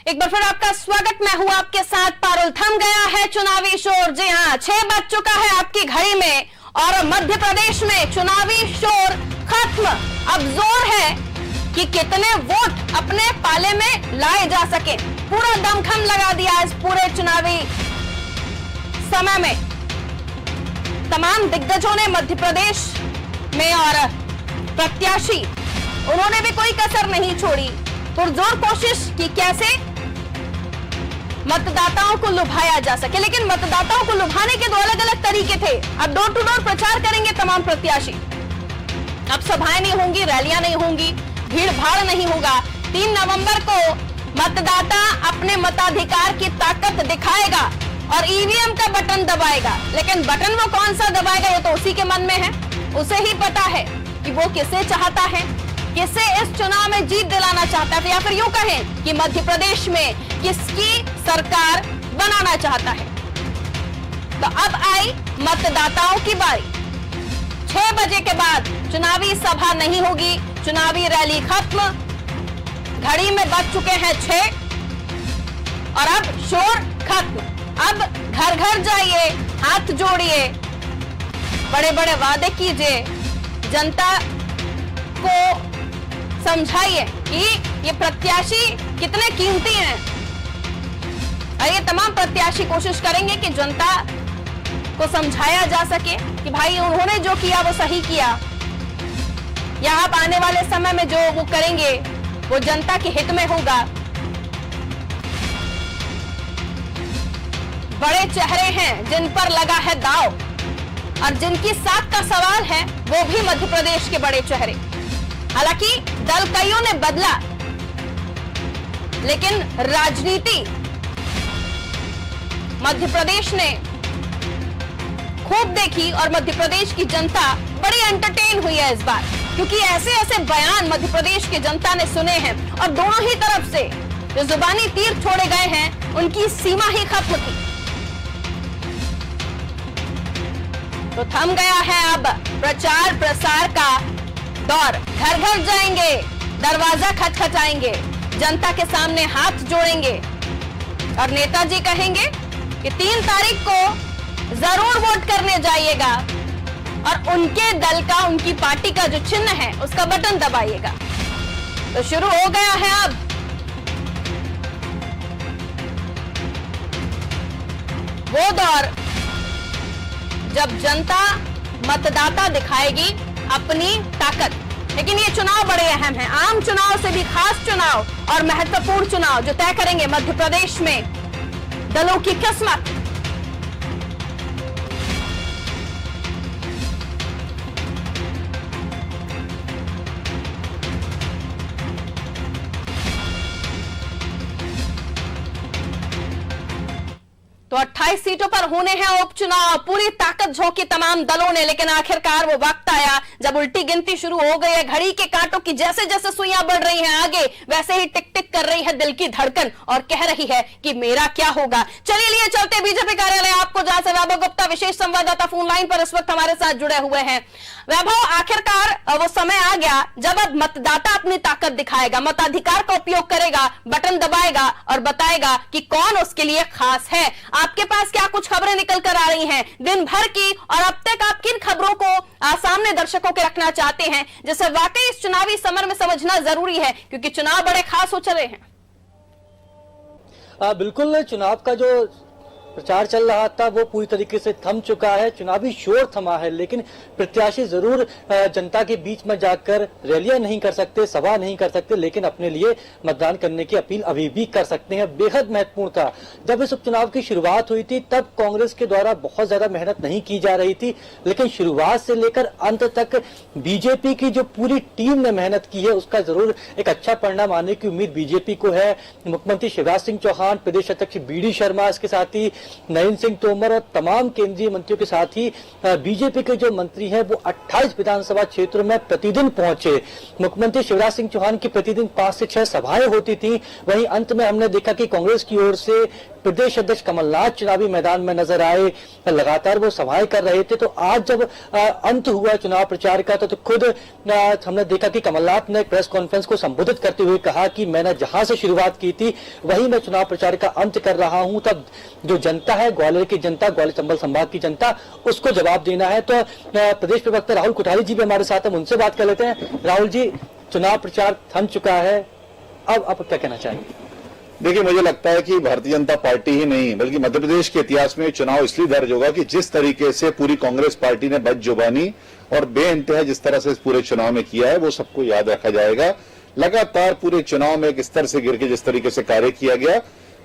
एक बार फिर आपका स्वागत। मैं हूं आपके साथ पारुल। थम गया है चुनावी शोर। जी हां, 6 बज चुका है आपकी घड़ी में और मध्य प्रदेश में चुनावी शोर खत्म। अब जोर है कि कितने वोट अपने पाले में लाए जा सके। पूरा दमखम लगा दिया इस पूरे चुनावी समय में। तमाम दिग्गजों ने मध्य प्रदेश में और प्रत्याशी उन्होंने भी कोई कसर नहीं छोड़ी। पुरजोर कोशिश की कैसे मतदाताओं को लुभाया जा सके, लेकिन मतदाताओं को लुभाने के 2 अलग अलग तरीके थे। अब डोर टू डोर प्रचार करेंगे तमाम प्रत्याशी। अब सभाएं नहीं होंगी, रैलियां नहीं होंगी, भीड़ भाड़ नहीं होगा। 3 नवंबर को मतदाता अपने मताधिकार की ताकत दिखाएगा और ईवीएम का बटन दबाएगा। लेकिन बटन वो कौन सा दबाएगा ये तो उसी के मन में है। उसे ही पता है कि वो किसे चाहता है, किसे इस चुनाव में जीत दिलाना चाहता है, या फिर यूं कहें कि मध्य प्रदेश में किसकी सरकार बनाना चाहता है। तो अब आई मतदाताओं की बारी। 6 बजे के बाद चुनावी सभा नहीं होगी, चुनावी रैली खत्म। घड़ी में बज चुके हैं 6 और अब शोर खत्म। अब घर घर जाइए, हाथ जोड़िए, बड़े बड़े वादे कीजिए, जनता को समझाइए कि ये प्रत्याशी कितने कीमती हैं। और ये तमाम प्रत्याशी कोशिश करेंगे कि जनता को समझाया जा सके कि भाई उन्होंने जो किया वो सही किया, या आप आने वाले समय में जो वो करेंगे वो जनता के हित में होगा। बड़े चेहरे हैं जिन पर लगा है दाव, और जिनकी साख का सवाल है वो भी मध्य प्रदेश के बड़े चेहरे। हालांकि दल कईयों ने बदला, लेकिन राजनीति मध्य प्रदेश ने खूब देखी और मध्य प्रदेश की जनता बड़ी एंटरटेन हुई है इस बार, क्योंकि ऐसे ऐसे बयान मध्य प्रदेश की जनता ने सुने हैं और दोनों ही तरफ से जो जुबानी तीर छोड़े गए हैं उनकी सीमा ही खत्म थी। तो थम गया है अब प्रचार प्रसार का दौर। घर घर जाएंगे, दरवाजा खटखटाएंगे, जनता के सामने हाथ जोड़ेंगे और नेताजी कहेंगे कि 3 तारीख को जरूर वोट करने जाइएगा और उनके दल का, उनकी पार्टी का जो चिन्ह है उसका बटन दबाइएगा। तो शुरू हो गया है अब वो दौर जब जनता, मतदाता दिखाएगी अपनी ताकत। लेकिन ये चुनाव बड़े अहम हैं, आम चुनाव से भी खास चुनाव और महत्वपूर्ण चुनाव जो तय करेंगे मध्य प्रदेश में दलों की किस्मत। तो 28 सीटों पर होने हैं उपचुनाव। पूरी ताकत झोंकी तमाम दलों ने, लेकिन आखिरकार वो वक्त आया जब उल्टी गिनती शुरू हो गई है। घड़ी के कांटों की जैसे जैसे सुइयां बढ़ रही हैं आगे, वैसे ही टिक टिक कर रही है दिल की धड़कन और कह रही है कि मेरा क्या होगा। चलिए लिए चलते बीजेपी कार्यालय आपको, जहां से वैभव गुप्ता विशेष संवाददाता फोन लाइन पर इस वक्त हमारे साथ जुड़े हुए हैं। वैभव, आखिरकार वो समय आ गया जब अब मतदाता अपनी ताकत दिखाएगा, मताधिकार का उपयोग करेगा, बटन दबाएगा और बताएगा कि कौन उसके लिए खास है। आपके पास क्या कुछ खबरें निकल कर आ रही हैं दिन भर की, और अब तक आप किन खबरों को सामने दर्शकों के रखना चाहते हैं जिसे वाकई इस चुनावी समर में समझना जरूरी है, क्योंकि चुनाव बड़े खास हो चले हैं। बिल्कुल, चुनाव का जो प्रचार चल रहा था वो पूरी तरीके से थम चुका है, चुनावी शोर थमा है, लेकिन प्रत्याशी जरूर जनता के बीच में जाकर रैलियां नहीं कर सकते, सभा नहीं कर सकते, लेकिन अपने लिए मतदान करने की अपील अभी भी कर सकते हैं। बेहद महत्वपूर्ण था, जब इस उपचुनाव की शुरुआत हुई थी तब कांग्रेस के द्वारा बहुत ज्यादा मेहनत नहीं की जा रही थी, लेकिन शुरुआत से लेकर अंत तक बीजेपी की जो पूरी टीम ने मेहनत की है उसका जरूर एक अच्छा परिणाम आने की उम्मीद बीजेपी को है। मुख्यमंत्री शिवराज सिंह चौहान, प्रदेश अध्यक्ष BD शर्मा, इसके साथ ही नरेंद्र सिंह तोमर और तमाम केंद्रीय मंत्रियों के साथ ही बीजेपी के जो मंत्री हैं वो 28 विधानसभा क्षेत्रों में प्रतिदिन पहुंचे। मुख्यमंत्री शिवराज सिंह चौहान की प्रतिदिन 5 से 6 सभाएं होती थी। वहीं अंत में हमने देखा कि कांग्रेस की ओर से प्रदेश अध्यक्ष कमलनाथ चुनावी मैदान में नजर आए, लगातार वो सभाएं कर रहे थे। तो आज जब अंत हुआ चुनाव प्रचार का तो खुद हमने देखा कि कमलनाथ ने प्रेस कॉन्फ्रेंस को संबोधित करते हुए कहा कि मैंने जहां से शुरुआत की थी वही मैं चुनाव प्रचार का अंत कर रहा हूं। तब जो जनता है, ग्वालियर की जनता, ग्वालियर चंबल संभाग की जनता, उसको जवाब देना है। तो प्रदेश प्रवक्ता राहुल कोठारी जी भी हमारे साथ हैं, उनसे बात कर लेते हैं। राहुल जी, चुनाव प्रचार थम चुका है, अब आप क्या कहना चाहेंगे? देखिए, मुझे लगता है कि भारतीय जनता पार्टी ही नहीं बल्कि मध्य प्रदेश के इतिहास में चुनाव इसलिए दर्ज होगा कि जिस तरीके से पूरी कांग्रेस पार्टी ने बदजुबानी और बेइंतहा जिस तरह से इस पूरे चुनाव में किया है वो सबको याद रखा जाएगा। लगातार पूरे चुनाव में एक स्तर से गिर के जिस तरीके से कार्य किया गया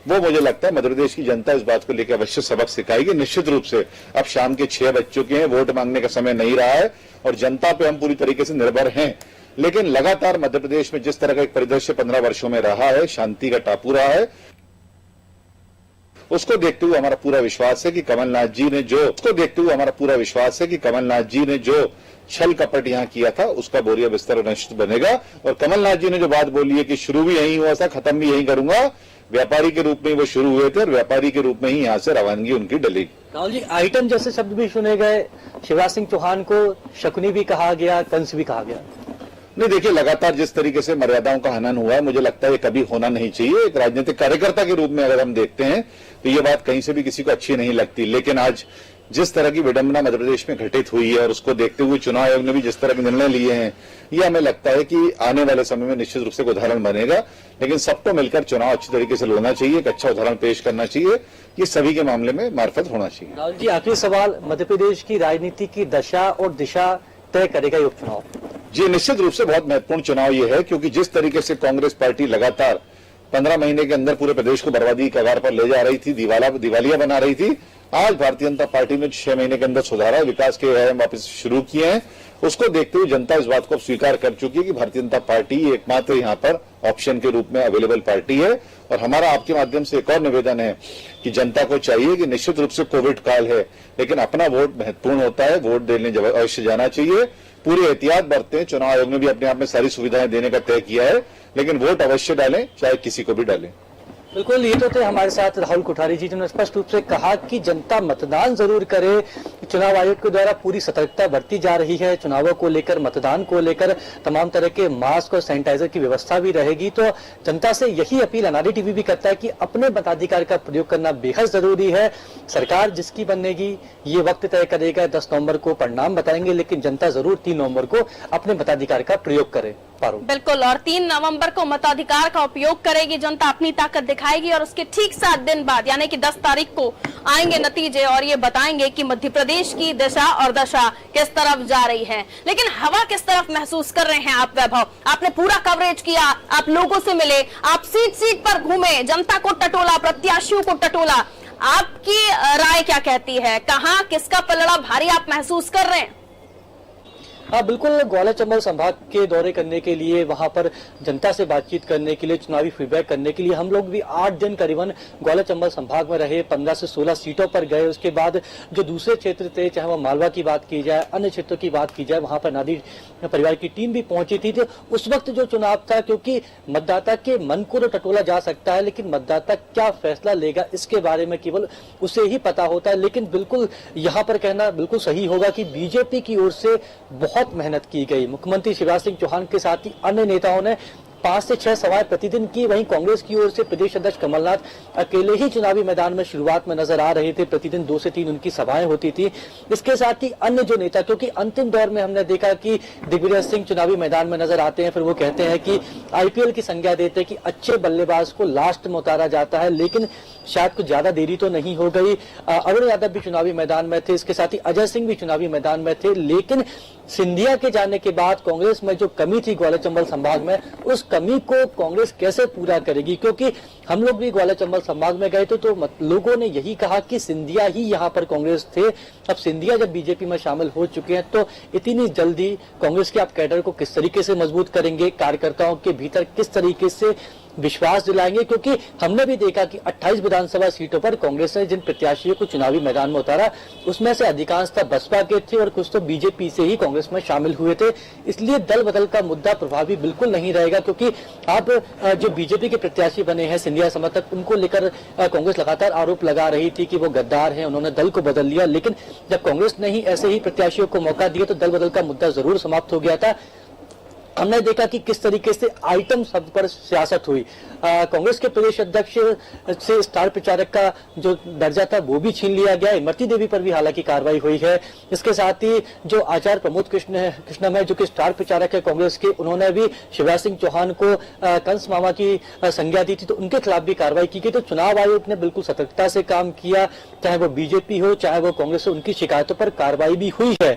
वो मुझे लगता है मध्य प्रदेश की जनता इस बात को लेकर अवश्य सबक सिखाएगी। निश्चित रूप से अब शाम के 6 बज चुके हैं, वोट मांगने का समय नहीं रहा है और जनता पे हम पूरी तरीके से निर्भर हैं। लेकिन लगातार मध्य प्रदेश में जिस तरह का एक परिदृश्य 15 वर्षों में रहा है, शांति का टापू रहा है, उसको देखते हुए हमारा पूरा विश्वास है कि कमलनाथ जी ने जो छल कपट यहाँ किया था उसका बोरिया बिस्तर निश्चित बनेगा। और कमलनाथ जी ने जो बात बोली है कि शुरू भी यहीं हुआ था, खत्म भी यहीं करूंगा, व्यापारी के रूप में वो शुरू हुए थे और व्यापारी के रूप में ही यहाँ से रवानगी उनकी डलेगी। राहुल जी, आइटम जैसे शब्द भी सुने गए, शिवराज सिंह चौहान को शकुनी भी कहा गया, कंस भी कहा गया। नहीं, देखिए, लगातार जिस तरीके से मर्यादाओं का हनन हुआ है मुझे लगता है ये कभी होना नहीं चाहिए। एक राजनीतिक कार्यकर्ता के रूप में अगर हम देखते हैं तो ये बात कहीं से भी किसी को अच्छी नहीं लगती। लेकिन आज जिस तरह की विडंबना मध्य प्रदेश में घटित हुई है और उसको देखते हुए चुनाव आयोग ने भी जिस तरह के निर्णय लिए हैं, ये हमें लगता है कि आने वाले समय में निश्चित रूप से उदाहरण बनेगा। लेकिन सबको मिलकर चुनाव अच्छी तरीके से लड़ना चाहिए, एक अच्छा उदाहरण पेश करना चाहिए, ये सभी के मामले में मार्फत होना चाहिए। राहुल जी, आखिरी सवाल, मध्य प्रदेश की राजनीति की दशा और दिशा तय करेगा ये उपचुनाव? जी, निश्चित रूप से बहुत महत्वपूर्ण चुनाव ये है क्योंकि जिस तरीके से कांग्रेस पार्टी लगातार 15 महीने के अंदर पूरे प्रदेश को बर्बादी के कगार पर ले जा रही थी, दिवालिया बना रही थी, आज भारतीय जनता पार्टी ने 6 महीने के अंदर सुधारा, विकास के आयाम वापस शुरू किए हैं। उसको देखते हुए जनता इस बात को स्वीकार कर चुकी है कि भारतीय जनता पार्टी एकमात्र यहाँ पर ऑप्शन के रूप में अवेलेबल पार्टी है। और हमारा आपके माध्यम से एक और निवेदन है कि जनता को चाहिए कि निश्चित रूप से कोविड काल है लेकिन अपना वोट महत्वपूर्ण होता है, वोट देने अवश्य जाना चाहिए, पूरी एहतियात बरतें। चुनाव आयोग ने भी अपने आप में सारी सुविधाएं देने का तय किया है, लेकिन वोट अवश्य डालें, चाहे किसी को भी डालें। बिल्कुल, ये तो थे हमारे साथ राहुल कोठारी जी, जिन्होंने स्पष्ट रूप से कहा कि जनता मतदान जरूर करे। चुनाव आयोग के द्वारा पूरी सतर्कता बरती जा रही है, चुनावों को लेकर, मतदान को लेकर तमाम तरह के मास्क और सैनिटाइजर की व्यवस्था भी रहेगी। तो जनता से यही अपील अनारी टीवी भी करता है कि अपने मताधिकार का प्रयोग करना बेहद जरूरी है। सरकार जिसकी बनेगी ये वक्त तय करेगा, 10 नवंबर को परिणाम बताएंगे, लेकिन जनता जरूर 3 नवंबर को अपने मताधिकार का प्रयोग करे। बिल्कुल, और 3 नवंबर को मताधिकार का उपयोग करेगी जनता, अपनी ताकत दिखाएगी और उसके ठीक 7 दिन बाद यानी कि 10 तारीख को आएंगे नतीजे और ये बताएंगे कि मध्य प्रदेश की दिशा और दशा किस तरफ जा रही है। लेकिन हवा किस तरफ महसूस कर रहे हैं आप वैभव? आपने पूरा कवरेज किया, आप लोगों से मिले, आप सीट सीट पर घूमे, जनता को टटोला, प्रत्याशियों को टटोला, आपकी राय क्या कहती है? कहां किसका पलड़ा भारी आप महसूस कर रहे हैं? हाँ बिल्कुल, ग्वालियर चंबल संभाग के दौरे करने के लिए, वहां पर जनता से बातचीत करने के लिए, चुनावी फीडबैक करने के लिए हम लोग भी 8 दिन करीबन ग्वालियर चंबल संभाग में रहे, 15 से 16 सीटों पर गए। उसके बाद जो दूसरे क्षेत्र थे, चाहे वह मालवा की बात की जाए, अन्य क्षेत्रों की बात की जाए, वहां पर नादी परिवार की टीम भी पहुंची थी। तो उस वक्त जो चुनाव था, क्योंकि मतदाता के मन को तो टटोला जा सकता है लेकिन मतदाता क्या फैसला लेगा इसके बारे में केवल उसे ही पता होता है। लेकिन बिल्कुल यहाँ पर कहना बिल्कुल सही होगा कि बीजेपी की ओर से बहुत मेहनत की गई। मुख्यमंत्री शिवराज सिंह चौहान के साथ ही अन्य नेताओं ने 5 से 6 सभाएं प्रतिदिन की। वहीं कांग्रेस की ओर से प्रदेश अध्यक्ष कमलनाथ अकेले ही चुनावी मैदान में शुरुआत में नजर आ रहे थे, प्रतिदिन 2 से 3 उनकी सभाएं होती थी। इसके साथ ही अन्य जो नेता, क्योंकि अंतिम दौर में हमने देखा कि दिग्विजय सिंह चुनावी मैदान में नजर आते हैं, फिर वो कहते हैं कि आईपीएल की संज्ञा देते हैं कि अच्छे बल्लेबाज को लास्ट में उतारा जाता है, लेकिन शायद कुछ ज्यादा देरी तो नहीं हो गई। अरुण यादव भी चुनावी मैदान में थे, इसके साथ ही अजय सिंह भी चुनावी मैदान में थे। लेकिन सिंधिया के जाने के बाद कांग्रेस में जो कमी थी ग्वालियर चंबल संभाग में, उस कमी को कांग्रेस कैसे पूरा करेगी? क्योंकि हम लोग भी ग्वालियर चंबल संभाग में गए थे तो लोगों ने यही कहा कि सिंधिया ही यहाँ पर कांग्रेस थे। अब सिंधिया जब बीजेपी में शामिल हो चुके हैं तो इतनी जल्दी कांग्रेस के आप कैडर को किस तरीके से मजबूत करेंगे, कार्यकर्ताओं के भीतर किस तरीके से विश्वास दिलाएंगे, क्योंकि हमने भी देखा कि 28 विधानसभा सीटों पर कांग्रेस ने जिन प्रत्याशियों को चुनावी मैदान में उतारा उसमें से अधिकांशतः बसपा के थे और कुछ तो बीजेपी से ही कांग्रेस में शामिल हुए थे। इसलिए दल बदल का मुद्दा प्रभावी बिल्कुल नहीं रहेगा, क्योंकि अब जो बीजेपी के प्रत्याशी बने हैं सिंधिया समर्थक, उनको लेकर कांग्रेस लगातार आरोप लगा रही थी कि वो गद्दार हैं, उन्होंने दल को बदल लिया। लेकिन जब कांग्रेस ने ही ऐसे ही प्रत्याशियों को मौका दिया तो दल बदल का मुद्दा जरूर समाप्त हो गया था। हमने देखा कि किस तरीके से आइटम शब्द पर सियासत हुई। कांग्रेस के प्रदेश अध्यक्ष से स्टार प्रचारक का जो दर्जा था वो भी छीन लिया गया। इमरती देवी पर भी हालांकि कार्रवाई हुई है। इसके साथ ही जो आचार्य प्रमोद कृष्णम है, जो कि स्टार प्रचारक है कांग्रेस के, उन्होंने भी शिवराज सिंह चौहान को कंस मामा की संज्ञा दी थी, तो उनके खिलाफ भी कार्रवाई की गई। तो चुनाव आयोग ने बिल्कुल सतर्कता से काम किया, चाहे वो बीजेपी हो चाहे वो कांग्रेस हो, उनकी शिकायतों पर कार्रवाई भी हुई है।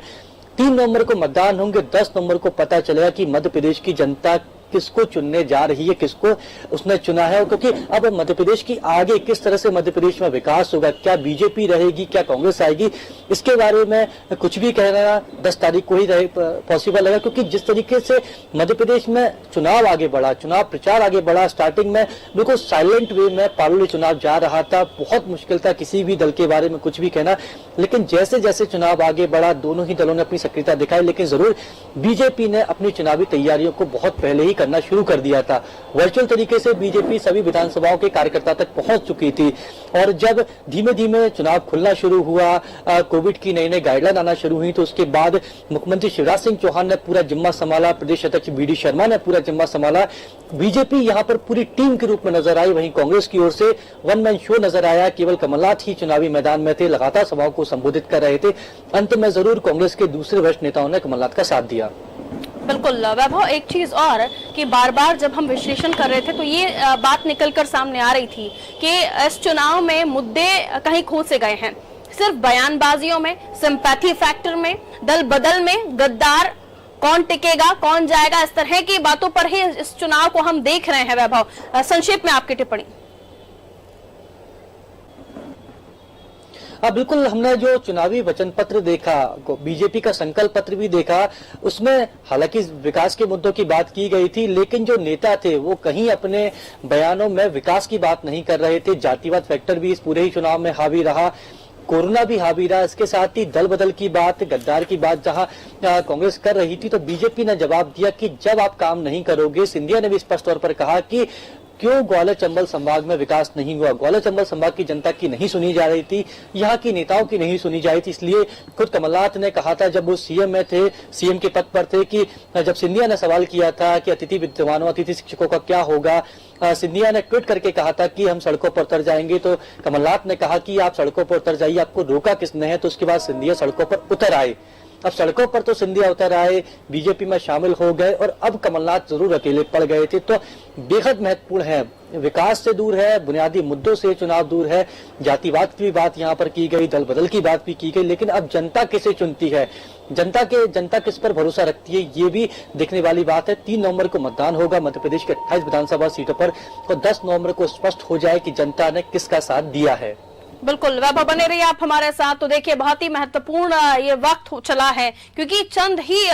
3 नवंबर को मतदान होंगे, 10 नवंबर को पता चलेगा कि मध्य प्रदेश की जनता किसको चुनने जा रही है, किसको उसने चुना है। क्योंकि अब मध्य प्रदेश की आगे किस तरह से मध्य प्रदेश में विकास होगा, क्या बीजेपी रहेगी, क्या कांग्रेस आएगी, इसके बारे में कुछ भी कहना 10 तारीख को ही पॉसिबल है। क्योंकि जिस तरीके से मध्य प्रदेश में चुनाव आगे बढ़ा, चुनाव प्रचार आगे बढ़ा, स्टार्टिंग में बिल्कुल साइलेंट वे में पार्लियामेंट चुनाव जा रहा था, बहुत मुश्किल था किसी भी दल के बारे में कुछ भी कहना। लेकिन जैसे जैसे चुनाव आगे बढ़ा, दोनों ही दलों ने अपनी सक्रियता दिखाई, लेकिन जरूर बीजेपी ने अपनी चुनावी तैयारियों को बहुत पहले ही करना शुरू कर दिया था। वर्चुअल तरीके से बीजेपी सभी विधानसभाओं के कार्यकर्ता तक पहुंच चुकी थी, और जब धीमे धीमे चुनाव खुलना शुरू हुआ, कोविड की नई नई गाइडलाइन आना शुरू हुई, तो उसके बाद मुख्यमंत्री शिवराज सिंह चौहान ने पूरा जिम्मा संभाला, प्रदेश अध्यक्ष बीडी शर्मा ने पूरा जिम्मा संभाला। बीजेपी यहां पर पूरी टीम के रूप में नजर आई। वहीं कांग्रेस की ओर से वन मैन शो नजर आया, केवल कमलनाथ ही चुनावी मैदान में थे, लगातार सभाओं को संबोधित कर रहे थे। अंत में जरूर कांग्रेस के दूसरे वरिष्ठ नेताओं ने कमलनाथ का साथ दिया। बिल्कुल वैभव, एक चीज और कि बार बार जब हम विश्लेषण कर रहे थे तो ये बात निकलकर सामने आ रही थी कि इस चुनाव में मुद्दे कहीं खो से गए हैं, सिर्फ बयानबाजियों में, सिंपैथी फैक्टर में, दल बदल में, गद्दार कौन टिकेगा कौन जाएगा, इस तरह की बातों पर ही इस चुनाव को हम देख रहे हैं। वैभव, संक्षेप में आपकी टिप्पणी। बिल्कुल, हमने जो चुनावी वचन पत्र देखा, बीजेपी का संकल्प पत्र भी देखा, उसमें हालांकि विकास के मुद्दों की बात की गई थी, लेकिन जो नेता थे वो कहीं अपने बयानों में विकास की बात नहीं कर रहे थे। जातिवाद फैक्टर भी इस पूरे ही चुनाव में हावी रहा, कोरोना भी हावी रहा। इसके साथ ही दल बदल की बात, गद्दार की बात जहां कांग्रेस कर रही थी, तो बीजेपी ने जवाब दिया कि जब आप काम नहीं करोगे। सिंधिया ने भी स्पष्ट तौर पर कहा कि क्यों ग्वालियर चंबल संभाग में विकास नहीं हुआ। ग्वालियर चंबल संभाग की जनता की नहीं सुनी जा रही थी, यहाँ की नेताओं की नहीं सुनी जा रही थी। इसलिए खुद कमलनाथ ने कहा था जब वो सीएम में थे, सीएम के पद पर थे, कि जब सिंधिया ने सवाल किया था कि अतिथि विद्वानों, अतिथि शिक्षकों का क्या होगा, सिंधिया ने ट्वीट करके कहा था कि हम सड़कों पर उतर जाएंगे, तो कमलनाथ ने कहा कि आप सड़कों पर उतर जाइए, आपको रोका किसने है। तो उसके बाद सिंधिया सड़कों पर उतर आए। अब सड़कों पर तो सिंधिया उतर आए, बीजेपी में शामिल हो गए, और अब कमलनाथ जरूर अकेले पड़ गए थे। तो बेहद महत्वपूर्ण है, विकास से दूर है, बुनियादी मुद्दों से चुनाव दूर है। जातिवाद की भी बात यहाँ पर की गई, दल बदल की बात भी की गई, लेकिन अब जनता किसे चुनती है, जनता किस पर भरोसा रखती है, ये भी देखने वाली बात है। 3 नवंबर को मतदान होगा मध्य प्रदेश के 28 विधानसभा सीटों पर, और 10 नवंबर को स्पष्ट हो जाए कि जनता ने किसका साथ दिया है। बिल्कुल वैभव, बने रहिए आप हमारे साथ। तो देखिए, बहुत ही महत्वपूर्ण ये वक्त चला है, क्योंकि चंद ही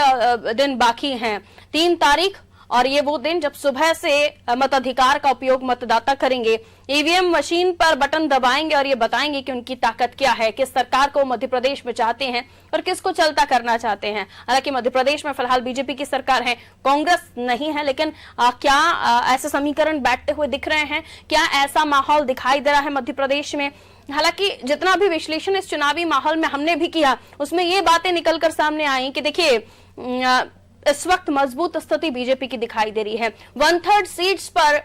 दिन बाकी हैं, 3 तारीख, और ये वो दिन जब सुबह से मताधिकार का उपयोग मतदाता करेंगे, ईवीएम मशीन पर बटन दबाएंगे और ये बताएंगे कि उनकी ताकत क्या है, किस सरकार को मध्य प्रदेश में चाहते हैं और किसको चलता करना चाहते हैं। हालांकि मध्य प्रदेश में फिलहाल बीजेपी की सरकार है, कांग्रेस नहीं है, लेकिन क्या ऐसे समीकरण बैठते हुए दिख रहे हैं, क्या ऐसा माहौल दिखाई दे रहा है मध्य प्रदेश में। हालांकि जितना भी विश्लेषण इस चुनावी माहौल में हमने भी किया, उसमें ये बातें निकलकर सामने आई कि देखिए, इस वक्त मजबूत स्थिति बीजेपी की दिखाई दे रही है। 1/3 सीट्स पर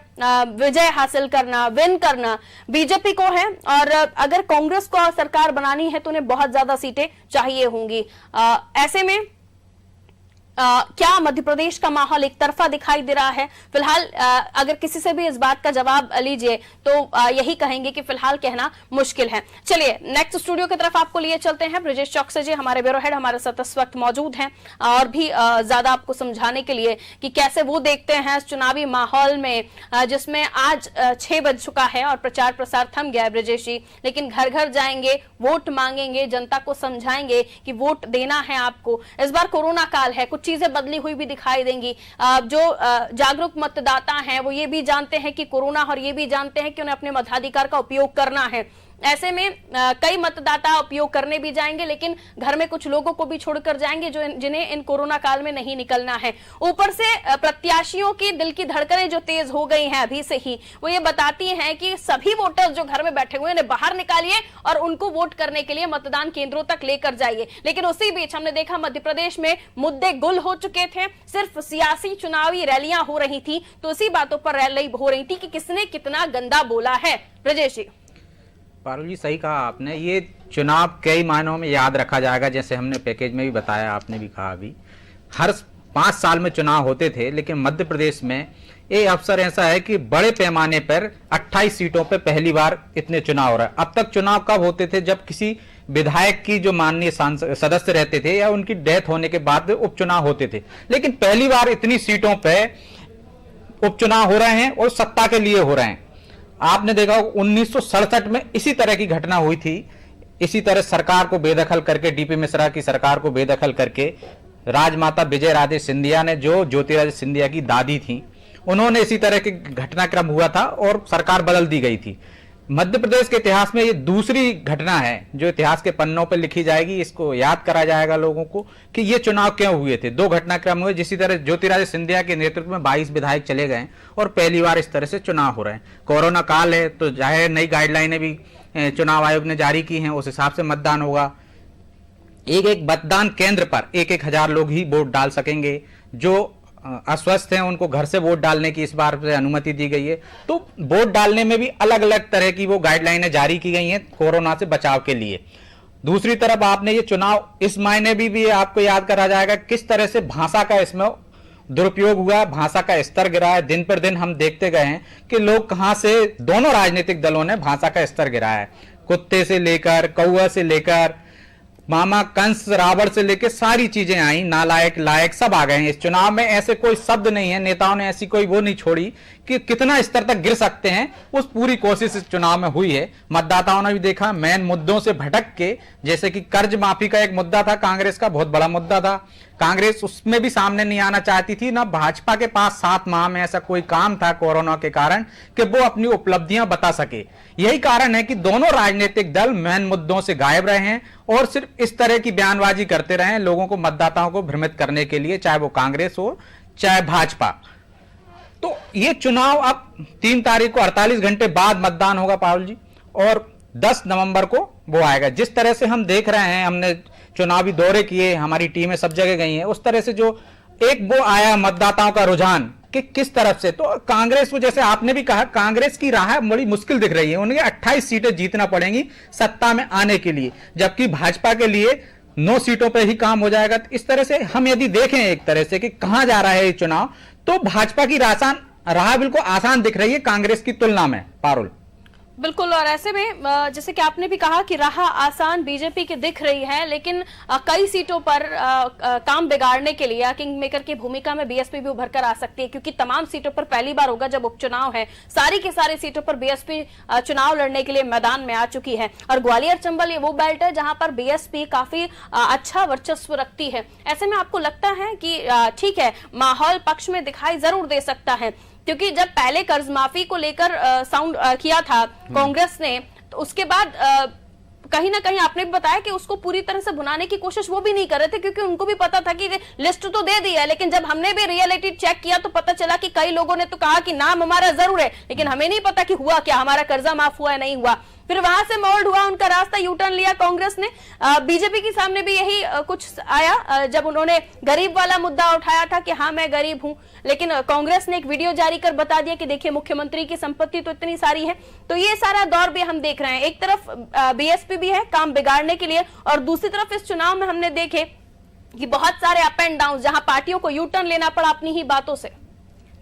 विजय हासिल करना, विन करना बीजेपी को है, और अगर कांग्रेस को सरकार बनानी है तो उन्हें बहुत ज्यादा सीटें चाहिए होंगी। ऐसे में क्या मध्य प्रदेश का माहौल एक तरफा दिखाई दे रहा है? फिलहाल अगर किसी से भी इस बात का जवाब लीजिए तो यही कहेंगे कि फिलहाल कहना मुश्किल है। चलिए नेक्स्ट स्टूडियो की तरफ आपको लिए चलते हैं। ब्रजेश चौकसे जी हमारे ब्यूरो हेड हमारे साथ इस वक्त मौजूद हैं, और भी ज्यादा आपको समझाने के लिए कि कैसे वो देखते हैं इस चुनावी माहौल में, जिसमें आज 6 बज चुका है और प्रचार प्रसार थम गया है ब्रजेश जी, लेकिन घर घर जाएंगे, वोट मांगेंगे, जनता को समझाएंगे कि वोट देना है आपको। इस बार कोरोना काल है, कुछ चीजें बदली हुई भी दिखाई देंगी। जो जागरूक मतदाता हैं वो ये भी जानते हैं कि कोरोना, और ये भी जानते हैं कि उन्हें अपने मताधिकार का उपयोग करना है। ऐसे में कई मतदाता उपयोग करने भी जाएंगे, लेकिन घर में कुछ लोगों को भी छोड़कर जाएंगे जो जिन्हें इन कोरोना काल में नहीं निकलना है। ऊपर से प्रत्याशियों की दिल की धड़कनें जो तेज हो गई हैं अभी से ही, वो ये बताती हैं कि सभी वोटर्स जो घर में बैठे हुए हैं उन्हें बाहर निकालिए और उनको वोट करने के लिए मतदान केंद्रों तक लेकर जाइए। लेकिन उसी बीच हमने देखा मध्य प्रदेश में मुद्दे गुल हो चुके थे, सिर्फ सियासी चुनावी रैलियां हो रही थी, तो उसी बातों पर रैली हो रही थी कि किसने कितना गंदा बोला है। ब्रजेश जी। पारुल जी, सही कहा आपने। ये चुनाव कई मायनों में याद रखा जाएगा, जैसे हमने पैकेज में भी बताया, आपने भी कहा अभी। हर 5 साल में चुनाव होते थे, लेकिन मध्य प्रदेश में ये अवसर ऐसा है कि बड़े पैमाने पर 28 सीटों पर पहली बार इतने चुनाव हो रहा है। अब तक चुनाव कब होते थे? जब किसी विधायक की जो माननीय सदस्य रहते थे या उनकी डेथ होने के बाद उपचुनाव होते थे, लेकिन पहली बार इतनी सीटों पर उपचुनाव हो रहे हैं और सत्ता के लिए हो रहे हैं। आपने देखा 1967 में इसी तरह की घटना हुई थी। इसी तरह सरकार को बेदखल करके, डीपी मिश्रा की सरकार को बेदखल करके, राजमाता विजय राजे सिंधिया ने, जो ज्योतिरादित्य सिंधिया की दादी थी, उन्होंने इसी तरह के घटनाक्रम हुआ था और सरकार बदल दी गई थी। मध्य प्रदेश के इतिहास में ये दूसरी घटना है जो इतिहास के पन्नों पर लिखी जाएगी। इसको याद करा जाएगा लोगों को कि ये चुनाव क्यों हुए थे। 2 घटनाक्रम हुए, जिसी तरह ज्योतिरादित्य सिंधिया के नेतृत्व में 22 विधायक चले गए और पहली बार इस तरह से चुनाव हो रहे हैं। कोरोना काल है तो जाहिर नई गाइडलाइनें भी चुनाव आयोग ने जारी की हैं, उस हिसाब से मतदान होगा। एक मतदान केंद्र पर 1-1 हजार लोग ही वोट डाल सकेंगे। जो अस्वस्थ हैं उनको घर से वोट डालने की इस बार से अनुमति दी गई है। तो वोट डालने में भी अलग अलग तरह की वो गाइडलाइनें जारी की गई हैं कोरोना से बचाव के लिए। दूसरी तरफ आपने ये चुनाव इस मायने भी आपको याद करा जाएगा किस तरह से भाषा का इसमें दुरुपयोग हुआ, भाषा का स्तर गिरा है। दिन पर दिन हम देखते गए हैं कि लोग कहां से, दोनों राजनीतिक दलों ने भाषा का स्तर गिराया है। कुत्ते से लेकर, कौआ से लेकर, मामा कंस, रावण से लेकर सारी चीजें आई, नालायक लायक सब आ गए हैं इस चुनाव में। ऐसे कोई शब्द नहीं है, नेताओं ने ऐसी कोई वो नहीं छोड़ी कि कितना स्तर तक गिर सकते हैं, उस पूरी कोशिश इस चुनाव में हुई है। मतदाताओं ने भी देखा मेन मुद्दों से भटक के, जैसे कि कर्ज माफी का एक मुद्दा था, कांग्रेस का बहुत बड़ा मुद्दा था, कांग्रेस उसमें भी सामने नहीं आना चाहती थी। ना भाजपा के पास 7 माह में ऐसा कोई काम था कोरोना के कारण कि वो अपनी उपलब्धियां बता सके। यही कारण है कि दोनों राजनीतिक दल मेन मुद्दों से गायब रहे हैं और सिर्फ इस तरह की बयानबाजी करते रहे हैं लोगों को, मतदाताओं को भ्रमित करने के लिए, चाहे वो कांग्रेस हो चाहे भाजपा। तो ये चुनाव अब 3 तारीख को 48 घंटे बाद मतदान होगा पारुल जी, और 10 नवंबर को वो आएगा। जिस तरह से हम देख रहे हैं, हमने चुनावी दौरे किए, हमारी टीमें सब जगह गई हैं, उस तरह से जो एक वो आया मतदाताओं का रुझान कि किस तरफ से, तो कांग्रेस को, जैसे आपने भी कहा, कांग्रेस की राह बड़ी मुश्किल दिख रही है। उन्हें 28 सीटें जीतना पड़ेंगी सत्ता में आने के लिए, जबकि भाजपा के लिए 9 सीटों पर ही काम हो जाएगा। इस तरह से हम यदि देखें एक तरह से कि कहां जा रहा है ये चुनाव, तो भाजपा की राह बिल्कुल आसान दिख रही है कांग्रेस की तुलना में पारुल। बिल्कुल, और ऐसे में जैसे कि आपने भी कहा कि राह आसान बीजेपी की दिख रही है, लेकिन कई सीटों पर काम बिगाड़ने के लिए किंग मेकर की भूमिका में बीएसपी भी उभर कर आ सकती है, क्योंकि तमाम सीटों पर पहली बार होगा जब उपचुनाव है। सारी की सारी सीटों पर बीएसपी चुनाव लड़ने के लिए मैदान में आ चुकी है, और ग्वालियर चंबल ये वो बेल्ट है जहां पर बीएसपी काफी अच्छा वर्चस्व रखती है। ऐसे में आपको लगता है कि ठीक है, माहौल पक्ष में दिखाई जरूर दे सकता है, क्योंकि जब पहले कर्ज माफी को लेकर साउंड किया था कांग्रेस ने, तो उसके बाद कहीं ना कहीं आपने भी बताया कि उसको पूरी तरह से भुनाने की कोशिश वो भी नहीं कर रहे थे, क्योंकि उनको भी पता था कि लिस्ट तो दे दी है, लेकिन जब हमने भी रियलिटी चेक किया तो पता चला कि कई लोगों ने तो कहा कि नाम हमारा जरूर है, लेकिन हमें नहीं पता कि हुआ क्या, हमारा कर्जा माफ हुआ है नहीं हुआ। फिर वहां से मोल्ड हुआ, उनका रास्ता यू टर्न लिया कांग्रेस ने। बीजेपी के सामने भी यही कुछ आया जब उन्होंने गरीब वाला मुद्दा उठाया था कि हाँ मैं गरीब हूं, लेकिन कांग्रेस ने एक वीडियो जारी कर बता दिया कि देखिए मुख्यमंत्री की संपत्ति तो इतनी सारी है। तो ये सारा दौर भी हम देख रहे हैं, एक तरफ बीएसपी भी है काम बिगाड़ने के लिए, और दूसरी तरफ इस चुनाव में हमने देखे कि बहुत सारे अप एंड डाउन, जहां पार्टियों को यू टर्न लेना पड़ा अपनी ही बातों से।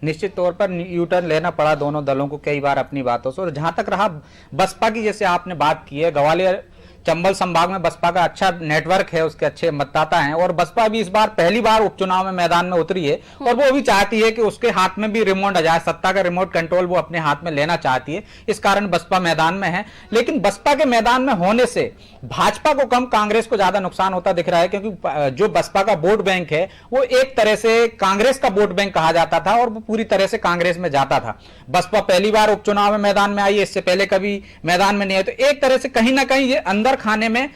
निश्चित तौर पर यू टर्न लेना पड़ा दोनों दलों को कई बार अपनी बातों से। और जहां तक रहा बसपा की, जैसे आपने बात की है, ग्वालियर चंबल संभाग में बसपा का अच्छा नेटवर्क है, उसके अच्छे मतदाता हैं, और बसपा भी इस बार पहली बार उपचुनाव में मैदान में उतरी है और वो भी चाहती है कि उसके हाथ में भी रिमोट आ जाए, सत्ता का रिमोट कंट्रोल वो अपने हाथ में लेना चाहती है। इस कारण बसपा मैदान में है। लेकिन बसपा के मैदान में होने से भाजपा को कम, कांग्रेस को ज्यादा नुकसान होता दिख रहा है, क्योंकि जो बसपा का वोट बैंक है वो एक तरह से कांग्रेस का वोट बैंक कहा जाता था और वो पूरी तरह से कांग्रेस में जाता था। बसपा पहली बार उपचुनाव में मैदान में आई है, इससे पहले कभी मैदान में नहीं है, तो एक तरह से कहीं ना कहीं ये अंदर खाने में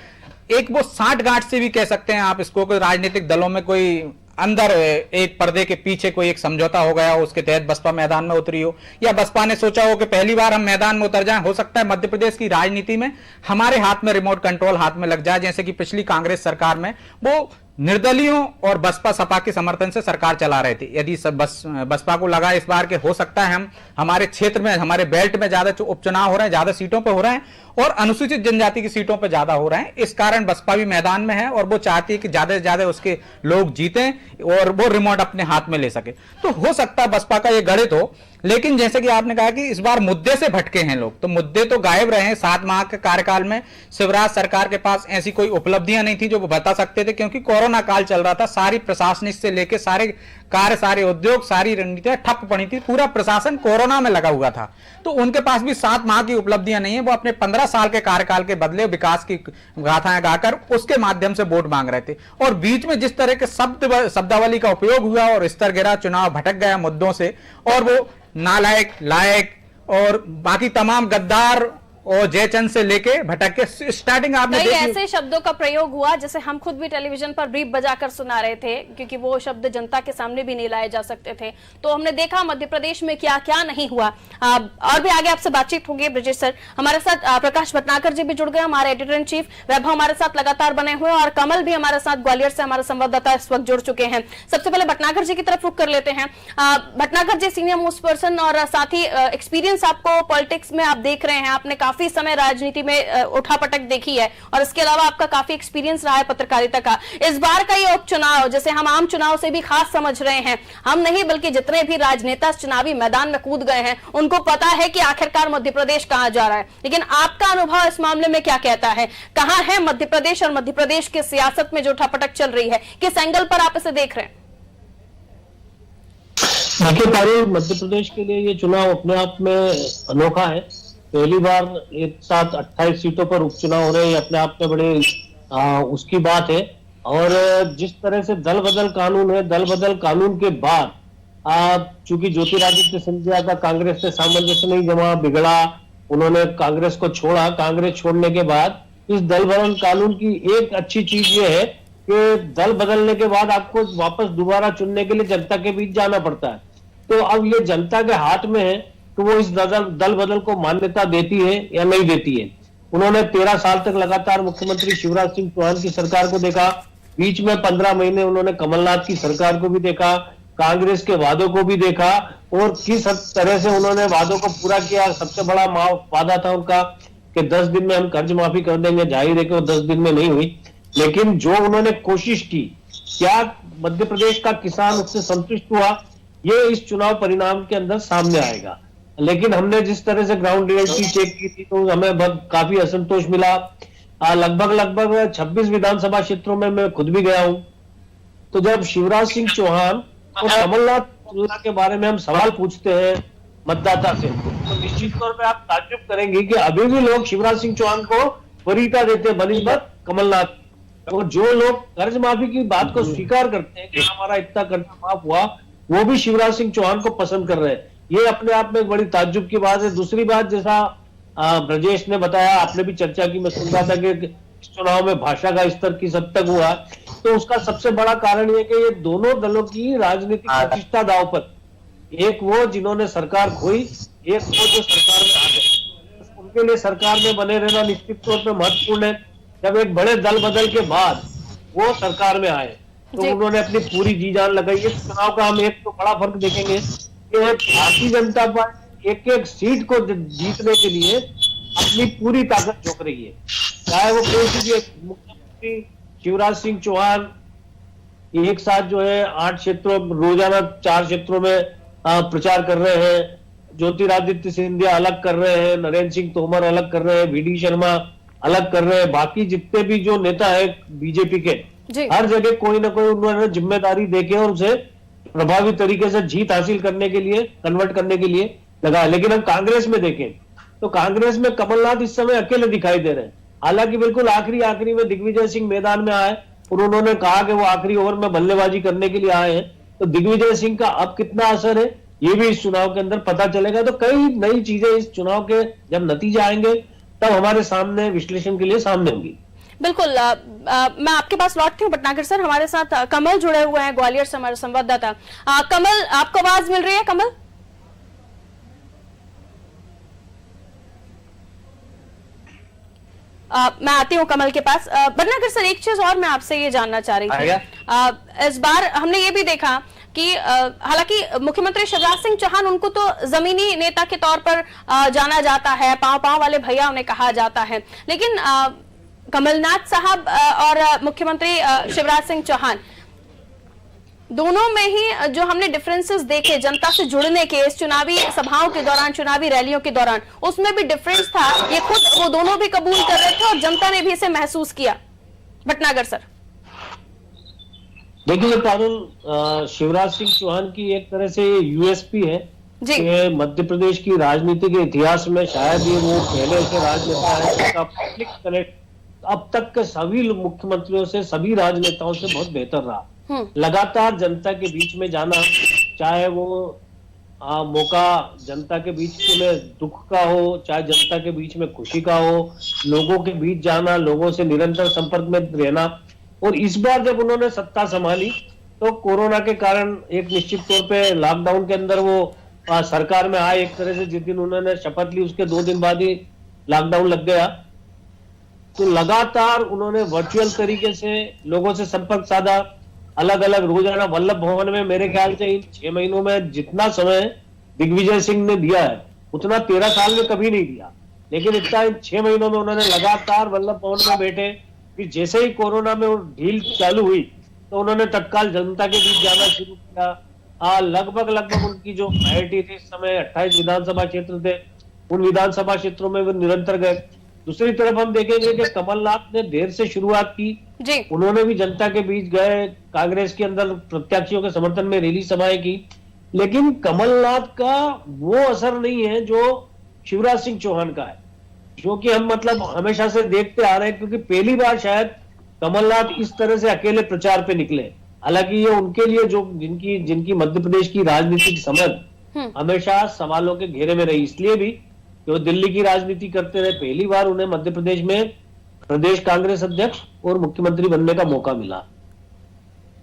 एक वो साठगांठ से भी कह सकते हैं आप इसको, कोई राजनीतिक दलों में कोई अंदर एक पर्दे के पीछे कोई एक समझौता हो गया हो, उसके तहत बसपा मैदान में उतरी हो, या बसपा ने सोचा हो कि पहली बार हम मैदान में उतर जाएं, हो सकता है मध्य प्रदेश की राजनीति में हमारे हाथ में रिमोट कंट्रोल हाथ में लग जाए, जैसे कि पिछली कांग्रेस सरकार में वो निर्दलीयों और बसपा सपा के समर्थन से सरकार चला रहे थे। यदि बसपा को लगा इस बार के हो सकता है हम हमारे क्षेत्र में, हमारे बेल्ट में ज्यादा उपचुनाव हो रहे हैं, ज्यादा सीटों पे हो रहे हैं और अनुसूचित जनजाति की सीटों पे ज्यादा हो रहे हैं, इस कारण बसपा भी मैदान में है और वो चाहती है कि ज्यादा से ज्यादा उसके लोग जीतें और वो रिमोट अपने हाथ में ले सके। तो हो सकता है बसपा का ये गणित हो, लेकिन जैसे कि आपने कहा कि इस बार मुद्दे से भटके हैं लोग, तो मुद्दे तो गायब रहे हैं। 7 माह के कार्यकाल में शिवराज सरकार के पास ऐसी कोई उपलब्धियां नहीं थी जो वो बता सकते थे, क्योंकि कोरोना काल चल रहा था, सारी प्रशासनिक से लेकर सारे कार्य, सारे उद्योग, सारी रणनीतियां ठप पड़ी थी, पूरा प्रशासन कोरोना में लगा हुआ था। तो उनके पास भी 7 माह की उपलब्धियां नहीं है, वो अपने 15 साल के कार्यकाल के बदले विकास की गाथाएं गाकर उसके माध्यम से वोट मांग रहे थे। और बीच में जिस तरह के शब्दावली का उपयोग हुआ और स्तर गिरा, चुनाव भटक गया मुद्दों से, और वो नालायक, लायक और बाकी तमाम गद्दार और जयचंद से लेके भटक के स्टार्टिंग आपने कई ऐसे शब्दों का प्रयोग हुआ जैसे हम खुद भी टेलीविजन पर ब्रीफ बजाकर सुना रहे थे, क्योंकि वो शब्द जनता के सामने भी नहीं लाए जा सकते थे। तो हमने देखा मध्य प्रदेश में क्या क्या नहीं हुआ। और भी आगे आपसे बातचीत होगी। ब्रिजेश सर हमारे साथ, प्रकाश भटनागर जी भी जुड़ गए, हमारे एडिटर इन चीफ, वैभव हमारे साथ लगातार बने हुए और कमल भी हमारे साथ ग्वालियर से हमारे संवाददाता इस वक्त जुड़ चुके हैं। सबसे पहले भटनागर जी की तरफ रुख कर लेते हैं। भटनागर जी सीनियर मोस्ट पर्सन और साथ ही एक्सपीरियंस आपको पॉलिटिक्स में आप देख रहे हैं, आपने काफी समय राजनीति में उठापटक देखी है और इसके अलावा आपका काफी एक्सपीरियंस रहा है पत्रकारिता का। इस बार का ये उपचुनाव जैसे हम आम चुनाव से भी खास समझ रहे हैं, हम नहीं बल्कि जितने भी राजनेता चुनावी मैदान में कूद गए हैं उनको पता है कि आखिरकार मध्य प्रदेश कहां जा रहा है, लेकिन आपका अनुभव इस मामले में क्या कहता है? कहां है मध्य प्रदेश और मध्य प्रदेश की सियासत में जो उठापटक चल रही है, किस एंगल पर आप इसे देख रहे हैं? देखिए पारुल, मध्य प्रदेश के लिए ये चुनाव अपने आप में अनोखा है। पहली बार एक साथ 28 सीटों पर उपचुनाव हो रहे हैं, अपने आप में बड़े उसकी बात है। और जिस तरह से दल बदल कानून है, दल बदल कानून के बाद चूंकि ज्योतिरादित्य सिंधिया का कांग्रेस से सामंजस्य नहीं जमा, बिगड़ा, उन्होंने कांग्रेस को छोड़ा। कांग्रेस छोड़ने के बाद इस दल बदल कानून की एक अच्छी चीज ये है कि दल बदलने के बाद आपको वापस दोबारा चुनने के लिए जनता के बीच जाना पड़ता है। तो अब ये जनता के हाथ में है तो वो इस दल बदल को मान्यता देती है या नहीं देती है। उन्होंने 13 साल तक लगातार मुख्यमंत्री शिवराज सिंह चौहान की सरकार को देखा, बीच में 15 महीने उन्होंने कमलनाथ की सरकार को भी देखा, कांग्रेस के वादों को भी देखा और किस तरह से उन्होंने वादों को पूरा किया। सबसे बड़ा वादा था उनका कि 10 दिन में हम कर्ज माफी कर देंगे, जाहिर है कि वो 10 दिन में नहीं हुई, लेकिन जो उन्होंने कोशिश की, क्या मध्य प्रदेश का किसान उससे संतुष्ट हुआ, ये इस चुनाव परिणाम के अंदर सामने आएगा। लेकिन हमने जिस तरह से ग्राउंड रियलिटी चेक की थी तो हमें काफी असंतोष मिला। लगभग 26 विधानसभा क्षेत्रों में मैं खुद भी गया हूं। तो जब शिवराज सिंह चौहान और कमलनाथ तुलना के बारे में हम सवाल पूछते हैं मतदाता से, तो निश्चित तौर पे आप ताज्जुब करेंगे कि अभी भी लोग शिवराज सिंह चौहान को वरीयता देते हैं बनिस्बत कमलनाथ। और जो लोग कर्ज माफी की बात को स्वीकार करते हैं कि हमारा इतना कर्ज माफ हुआ, वो भी शिवराज सिंह चौहान को पसंद कर रहे हैं। ये अपने आप में एक बड़ी ताज्जुब की बात है। दूसरी बात, जैसा ब्रजेश ने बताया, आपने भी चर्चा की, मैं सुन रहा था कि इस चुनाव में भाषा का स्तर किस हद तक हुआ, तो उसका सबसे बड़ा कारण ये कि ये दोनों दलों की राजनीतिक प्रतिष्ठा दांव पर, एक वो जिन्होंने सरकार खोई, एक वो जो सरकार में आ गए, उनके लिए सरकार में बने रहना निश्चित तौर पर महत्वपूर्ण है। जब एक बड़े दल बदल के बाद वो सरकार में आए तो उन्होंने अपनी पूरी जी जान लगाई। इस चुनाव का हम एक तो बड़ा फर्क देखेंगे कि भारतीय जनता पार्टी एक एक सीट को जीतने के लिए अपनी पूरी ताकत झोंक रही है। चाहे वो कोई भी मुख्यमंत्री शिवराज सिंह चौहान एक साथ जो है 8 क्षेत्रों, रोजाना 4 क्षेत्रों में प्रचार कर रहे हैं, ज्योतिरादित्य सिंधिया अलग कर रहे हैं, नरेंद्र सिंह तोमर अलग कर रहे हैं, वीडी शर्मा अलग कर रहे हैं। बाकी जितने भी जो नेता है बीजेपी के, जी। हर जगह कोई ना कोई उन्होंने जिम्मेदारी देके और उसे प्रभावी तरीके से जीत हासिल करने के लिए, कन्वर्ट करने के लिए लगा। लेकिन हम कांग्रेस में देखें तो कांग्रेस में कमलनाथ इस समय अकेले दिखाई दे रहे हैं। हालांकि बिल्कुल आखिरी में दिग्विजय सिंह मैदान में आए और उन्होंने कहा कि वो आखिरी ओवर में बल्लेबाजी करने के लिए आए हैं, तो दिग्विजय सिंह का अब कितना असर है ये भी इस चुनाव के अंदर पता चलेगा। तो कई नई चीजें इस चुनाव के जब नतीजे आएंगे तब हमारे सामने विश्लेषण के लिए सामने होंगी। बिल्कुल। मैं आपके पास लौटती हूँ भटनागर सर, हमारे साथ कमल जुड़े हुए हैं ग्वालियर से, हमारे संवाददाता। कमल, आपको आवाज मिल रही है? कमल, मैं आती हूँ कमल के पास। भटनागर सर, एक चीज और मैं आपसे ये जानना चाह रही थी। इस बार हमने ये भी देखा कि हालांकि मुख्यमंत्री शिवराज सिंह चौहान, उनको तो जमीनी नेता के तौर पर जाना जाता है, पांव वाले भैया उन्हें कहा जाता है, लेकिन कमलनाथ साहब और मुख्यमंत्री शिवराज सिंह चौहान दोनों में ही जो हमने डिफरेंसेस देखे जनता से जुड़ने के, इस चुनावी सभाओं के दौरान, चुनावी रैलियों के दौरान, उसमें भी डिफरेंस था। ये खुद वो दोनों भी कबूल कर रहे थे और जनता ने भी इसे महसूस किया। भटनागर सर, देखिए पारुल, शिवराज सिंह चौहान की एक तरह से यूएसपी है कि मध्य प्रदेश की राजनीति के इतिहास में शायद ये वो पहले ऐसे राजनेता है जिसका पब्लिक कनेक्ट अब तक के सभी मुख्यमंत्रियों से, सभी राजनेताओं से बहुत बेहतर रहा। लगातार जनता के बीच में जाना, चाहे वो मौका जनता के बीच में दुख का हो, चाहे जनता के बीच में खुशी का हो, लोगों के बीच जाना, लोगों से निरंतर संपर्क में रहना। और इस बार जब उन्होंने सत्ता संभाली तो कोरोना के कारण एक निश्चित तौर पे लॉकडाउन के अंदर वो सरकार में आए। एक तरह से जिस दिन उन्होंने शपथ ली उसके 2 दिन बाद ही लॉकडाउन लग गया। तो लगातार उन्होंने वर्चुअल तरीके से लोगों से संपर्क साधा, अलग अलग रोजाना वल्लभ भवन में। मेरे ख्याल से इन 6 महीनों में जितना समय दिग्विजय सिंह ने दिया है उतना 13 साल में कभी नहीं दिया, लेकिन इतना इन 6 महीनों में उन्होंने लगातार वल्लभ भवन में बैठे। फिर जैसे ही कोरोना में ढील चालू हुई तो उन्होंने तत्काल जनता के बीच जाना शुरू किया। लगभग उनकी जो प्रायोरिटी थी इस समय 28 विधानसभा क्षेत्र थे, उन विधानसभा क्षेत्रों में वो निरंतर गए। दूसरी तरफ हम देखेंगे कि कमलनाथ ने देर से शुरुआत की जी। उन्होंने भी जनता के बीच गए, कांग्रेस के अंदर प्रत्याशियों के समर्थन में रैली सभाएं की, लेकिन कमलनाथ का वो असर नहीं है जो शिवराज सिंह चौहान का है, जो कि हम मतलब हमेशा से देखते आ रहे हैं। क्योंकि पहली बार शायद कमलनाथ इस तरह से अकेले प्रचार पे निकले। हालांकि ये उनके लिए जो जिनकी मध्य प्रदेश की राजनीतिक समझ हमेशा सवालों के घेरे में रही, इसलिए भी जो दिल्ली की राजनीति करते रहे, पहली बार उन्हें मध्य प्रदेश में प्रदेश कांग्रेस अध्यक्ष और मुख्यमंत्री बनने का मौका मिला।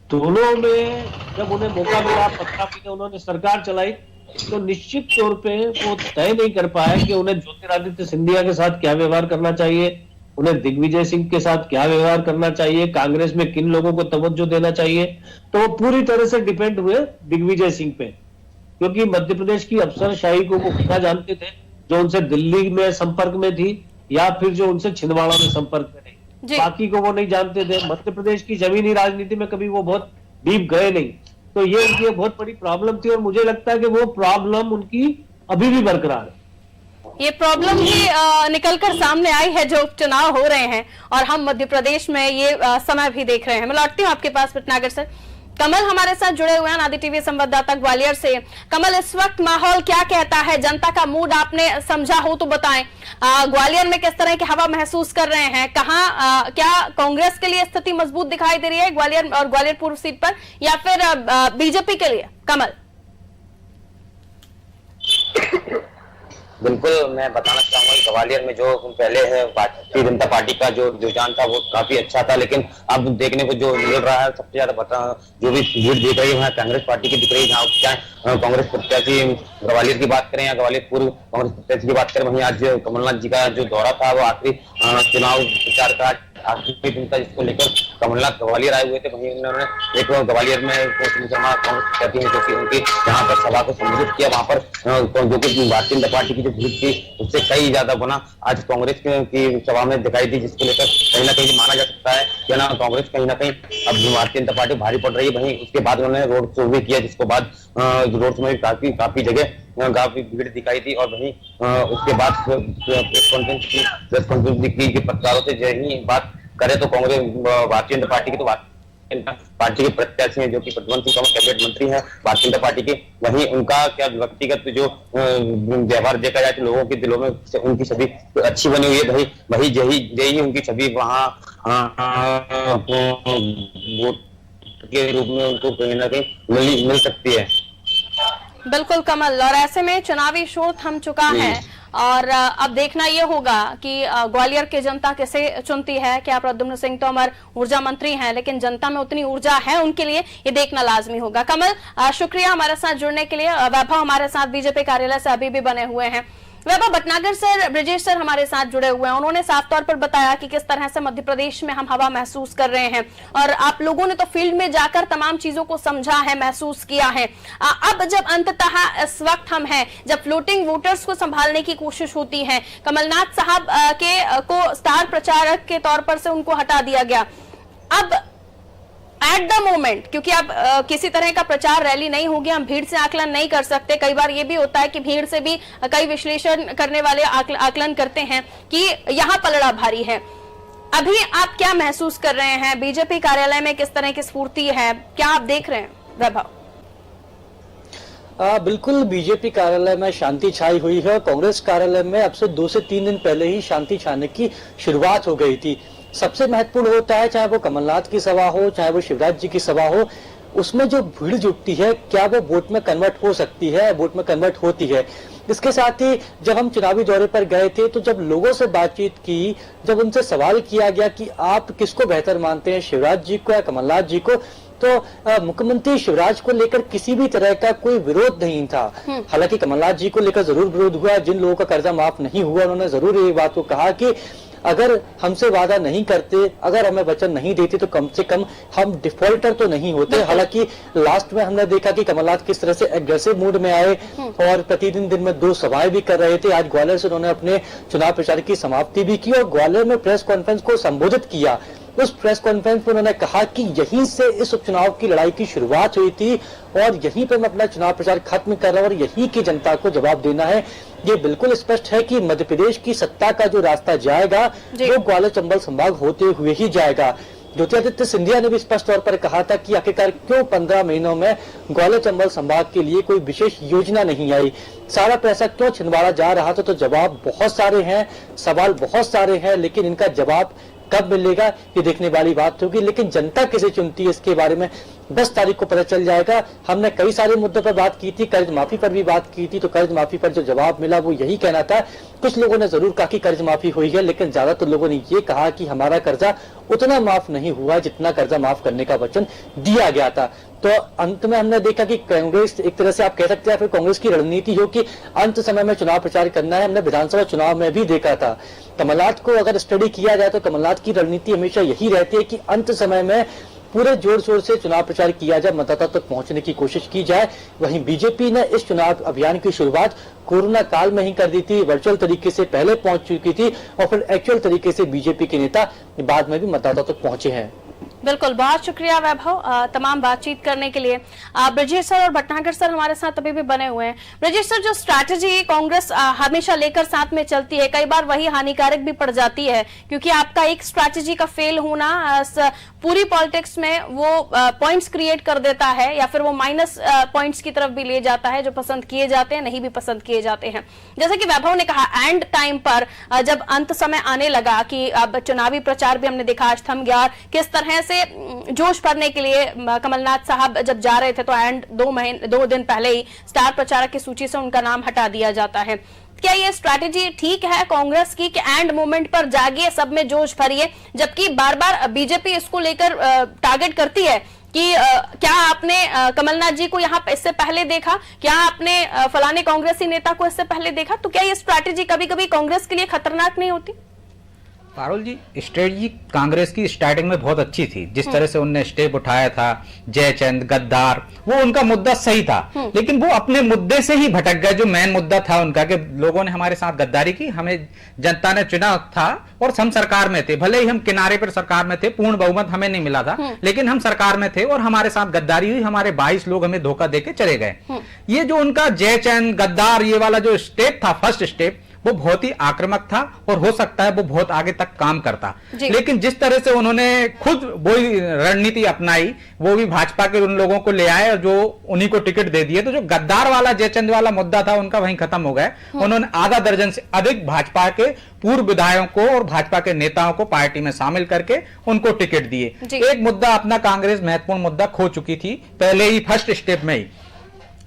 दोनों में जब उन्हें मौका मिला, पत्ता पीने उन्होंने सरकार चलाई, तो निश्चित तौर पे वो तय नहीं कर पाए कि उन्हें ज्योतिरादित्य सिंधिया के साथ क्या व्यवहार करना चाहिए, उन्हें दिग्विजय सिंह के साथ क्या व्यवहार करना चाहिए, कांग्रेस में किन लोगों को तवज्जो देना चाहिए। तो वो पूरी तरह से डिपेंड हुए दिग्विजय सिंह पे, क्योंकि मध्य प्रदेश की अफसरशाही को वो क्या जानते थे, जो उनसे दिल्ली में संपर्क में थी या फिर जो उनसे छिंदवाड़ा में संपर्क में थी, बाकी को वो नहीं जानते थे। मध्य प्रदेश की जमीनी राजनीति में कभी वो बहुत डीप गए नहीं, तो ये उनकी बहुत बड़ी प्रॉब्लम थी। और मुझे लगता है कि वो प्रॉब्लम उनकी अभी भी बरकरार है। ये प्रॉब्लम ही निकलकर सामने आई है जो चुनाव हो रहे हैं, और हम मध्य प्रदेश में ये समय भी देख रहे हैं। मैं लौटती हूँ आपके पास भटनागर सर। कमल हमारे साथ जुड़े हुए हैं, आदि टीवी संवाददाता ग्वालियर से। कमल, इस वक्त माहौल क्या कहता है, जनता का मूड आपने समझा हो तो बताएं। ग्वालियर में किस तरह की हवा महसूस कर रहे हैं, कहाँ क्या कांग्रेस के लिए स्थिति मजबूत दिखाई दे रही है ग्वालियर और ग्वालियर पूर्व सीट पर, या फिर बीजेपी के लिए? कमल, बिल्कुल मैं बताना चाहूंगा कि ग्वालियर में जो पहले है भारतीय जनता पार्टी का जो रुझान था वो काफी अच्छा था, लेकिन अब देखने को जो मिल रहा है सबसे ज्यादा जो भी भीड़ दिख रही है वहाँ कांग्रेस पार्टी की दिख रही है। जहाँ चाहे कांग्रेस प्रत्याशी ग्वालियर की बात करें या ग्वालियर पूर्व कांग्रेस प्रत्याशी की बात करें, वहीं आज कमलनाथ जी का जो दौरा था वो आखिरी चुनाव प्रचार का आखिरी दिन था, जिसको लेकर कमलनाथ ग्वालियर आए हुए थे। वहीं उन्होंने एक ग्वालियर में शर्मा कांग्रेस प्रत्याशी जो कि उनकी जहाँ पर सभा को संबोधित किया, वहां पर जो कि भारतीय जनता पार्टी की जो भीड़ थी उससे कई ज्यादा गुना आज कांग्रेस की सभा में दिखाई दी, जिसको लेकर कहीं ना कहीं माना जा सकता है कि ना कांग्रेस कहीं ना कहीं अब भारतीय जनता पार्टी भारी पड़ रही है। वहीं उसके बाद उन्होंने रोड शो भी किया, जिसको बाद रोड शो में काफी जगह काफी भीड़ दिखाई थी। और वहीं उसके बाद प्रेस कॉन्फ्रेंस की पत्रकारों से यही बात करे तो कांग्रेस भारतीय जनता पार्टी की पार्टी के प्रत्याशी हैं जो कि प्रतिबंध सिंह तोमर कैबिनेट मंत्री हैं भारतीय जनता पार्टी के, वहीं उनका क्या व्यक्तिगत जो व्यवहार देखा जाए तो लोगों के दिलों में उनकी छवि अच्छी बनी हुई है। वही यही उनकी छवि वहाँ वोट के रूप में उनको कहीं ना कहीं मिल सकती है। बिल्कुल कमल, और ऐसे में चुनावी शोर थम चुका है और अब देखना यह होगा कि ग्वालियर की जनता कैसे चुनती है। क्या प्रद्युम्न सिंह तोमर ऊर्जा मंत्री हैं, लेकिन जनता में उतनी ऊर्जा है उनके लिए, ये देखना लाजमी होगा। कमल, शुक्रिया हमारे साथ जुड़ने के लिए। वैभव हमारे साथ बीजेपी कार्यालय से अभी भी बने हुए हैं। वैभव, भटनागर सर, ब्रजेश सर हमारे साथ जुड़े हुए हैं। उन्होंने साफ तौर पर बताया कि किस तरह से मध्य प्रदेश में हम हवा महसूस कर रहे हैं और आप लोगों ने तो फील्ड में जाकर तमाम चीजों को समझा है, महसूस किया है। अब जब अंततः इस वक्त हम हैं जब फ्लोटिंग वोटर्स को संभालने की कोशिश होती है, कमलनाथ साहब को स्टार प्रचारक के तौर पर से उनको हटा दिया गया। अब एट द मोमेंट, क्योंकि अब किसी तरह का प्रचार रैली नहीं होगी, हम भीड़ से आकलन नहीं कर सकते। कई बार ये भी होता है कि भीड़ से भी कई विश्लेषण करने वाले आकलन करते हैं कि यहाँ पलड़ा भारी है। अभी आप क्या महसूस कर रहे हैं? बीजेपी कार्यालय में किस तरह की स्फूर्ति है, क्या आप देख रहे हैं वैभव? बिल्कुल, बीजेपी कार्यालय में शांति छाई हुई है। कांग्रेस कार्यालय में अब से 2 से 3 दिन पहले ही शांति छाने की शुरुआत हो गई थी। सबसे महत्वपूर्ण होता है, चाहे वो कमलनाथ की सभा हो, चाहे वो शिवराज जी की सभा हो, उसमें जो भीड़ जुटती है क्या वो वोट में कन्वर्ट हो सकती है, वोट में कन्वर्ट होती है। इसके साथ ही जब हम चुनावी दौरे पर गए थे तो जब लोगों से बातचीत की, जब उनसे सवाल किया गया कि आप किसको बेहतर मानते हैं, शिवराज जी को या कमलनाथ जी को, तो मुख्यमंत्री शिवराज को लेकर किसी भी तरह का कोई विरोध नहीं था। हालांकि कमलनाथ जी को लेकर जरूर विरोध हुआ। जिन लोगों का कर्जा माफ नहीं हुआ उन्होंने जरूर ये बात को कहा कि अगर हमसे वादा नहीं करते, अगर हमें वचन नहीं देते तो कम से कम हम डिफॉल्टर तो नहीं होते। हालांकि लास्ट में हमने देखा कि कमलनाथ किस तरह से एग्रेसिव मूड में आए और प्रतिदिन दिन में 2 सभाएं भी कर रहे थे। आज ग्वालियर से उन्होंने अपने चुनाव प्रचार की समाप्ति भी की और ग्वालियर में प्रेस कॉन्फ्रेंस को संबोधित किया। उस प्रेस कॉन्फ्रेंस में उन्होंने कहा कि यहीं से इस उपचुनाव की लड़ाई की शुरुआत हुई थी और यहीं पर मैं अपना चुनाव प्रचार खत्म कर रहा हूं और यहीं की जनता को जवाब देना है। ये बिल्कुल स्पष्ट है कि मध्य प्रदेश की सत्ता का जो रास्ता जाएगा वो ग्वालियर चंबल संभाग होते हुए ही जाएगा। ज्योतिरादित्य सिंधिया ने भी स्पष्ट तौर पर कहा था कि आखिरकार क्यों 15 महीनों में ग्वालियर चंबल संभाग के लिए कोई विशेष योजना नहीं आई, सारा पैसा क्यों छिनवाड़ा जा रहा था। तो जवाब बहुत सारे हैं, सवाल बहुत सारे हैं, लेकिन इनका जवाब कब मिलेगा ये देखने वाली बात होगी। लेकिन जनता किसे चुनती है इसके बारे में 10 तारीख को पता चल जाएगा। हमने कई सारे मुद्दों पर बात की थी, कर्ज माफी पर भी बात की थी, तो कर्ज माफी पर जो जवाब मिला वो यही कहना था। कुछ लोगों ने जरूर कहा कि कर्ज माफी हुई है, लेकिन ज्यादातर लोगों ने ये कहा कि हमारा कर्जा उतना माफ नहीं हुआ जितना कर्जा माफ करने का वचन दिया गया था। तो अंत में हमने देखा कि कांग्रेस, एक तरह से आप कह सकते हैं फिर कांग्रेस की रणनीति हो कि अंत समय में चुनाव प्रचार करना है। हमने विधानसभा चुनाव में भी देखा था, कमलनाथ को अगर स्टडी किया जाए तो कमलनाथ की रणनीति हमेशा यही रहती है कि अंत समय में पूरे जोर शोर से चुनाव प्रचार किया जाए, मतदाता तक पहुंचने की कोशिश की जाए। वहीं बीजेपी ने इस चुनाव अभियान की शुरुआत कोरोना काल में ही कर दी थी, वर्चुअल तरीके से पहले पहुंच चुकी थी और फिर एक्चुअल तरीके से बीजेपी के नेता बाद में भी मतदाता तक पहुंचे हैं। बिल्कुल, बहुत शुक्रिया वैभव तमाम बातचीत करने के लिए। ब्रजेश सर और भटनागर सर हमारे साथ अभी भी बने हुए हैं। ब्रजेश सर, जो स्ट्रैटेजी कांग्रेस हमेशा लेकर साथ में चलती है, कई बार वही हानिकारक भी पड़ जाती है, क्योंकि आपका एक स्ट्रैटेजी का फेल होना पूरी पॉलिटिक्स में वो पॉइंट्स क्रिएट कर देता है या फिर वो माइनस पॉइंट्स की तरफ भी ले जाता है, जो पसंद किए जाते हैं, नहीं भी पसंद किए जाते हैं। जैसे कि वैभव ने कहा, एंड टाइम पर जब अंत समय आने लगा कि अब चुनावी प्रचार भी हमने देखा आज थम गया, किस तरह से जोश भरने के लिए कमलनाथ साहब जब जा रहे थे तो एंड 2 दिन पहले ही स्टार प्रचारक की सूची से उनका नाम हटा दिया जाता है। क्या ये स्ट्रैटेजी ठीक है कांग्रेस की कि एंड मोमेंट पर जागिए, सब में जोश भरिए, जबकि बार बार बीजेपी इसको लेकर टारगेट करती है कि क्या आपने कमलनाथ जी को यहाँ इससे पहले देखा, क्या आपने फलाने कांग्रेसी नेता को इससे पहले देखा? तो क्या ये स्ट्रैटेजी कभी कभी कांग्रेस के लिए खतरनाक नहीं होती? पारुल जी, स्ट्रेटजी कांग्रेस की स्टार्टिंग में बहुत अच्छी थी। जिस तरह से उनने स्टेप उठाया था, जयचंद, गद्दार, वो उनका मुद्दा सही था, लेकिन वो अपने मुद्दे से ही भटक गए। जो मेन मुद्दा था उनका कि लोगों ने हमारे साथ गद्दारी की, हमें जनता ने चुना था और हम सरकार में थे, भले ही हम किनारे पर सरकार में थे, पूर्ण बहुमत हमें नहीं मिला था, लेकिन हम सरकार में थे और हमारे साथ गद्दारी हुई, हमारे 22 लोग हमें धोखा देके चले गए। ये जो उनका जयचंद, गद्दार, ये वाला जो स्टेप था, फर्स्ट स्टेप, वो बहुत ही आक्रामक था और हो सकता है वो बहुत आगे तक काम करता। लेकिन जिस तरह से उन्होंने खुद वही रणनीति अपनाई, वो भी भाजपा के उन लोगों को ले आए और जो उन्हीं को टिकट दे दिए, तो जो गद्दार वाला, जयचंद वाला मुद्दा था उनका, वहीं खत्म हो गया। उन्होंने आधा दर्जन से अधिक भाजपा के पूर्व विधायकों को और भाजपा के नेताओं को पार्टी में शामिल करके उनको टिकट दिए। एक मुद्दा अपना कांग्रेस महत्वपूर्ण मुद्दा खो चुकी थी पहले ही फर्स्ट स्टेप में ही।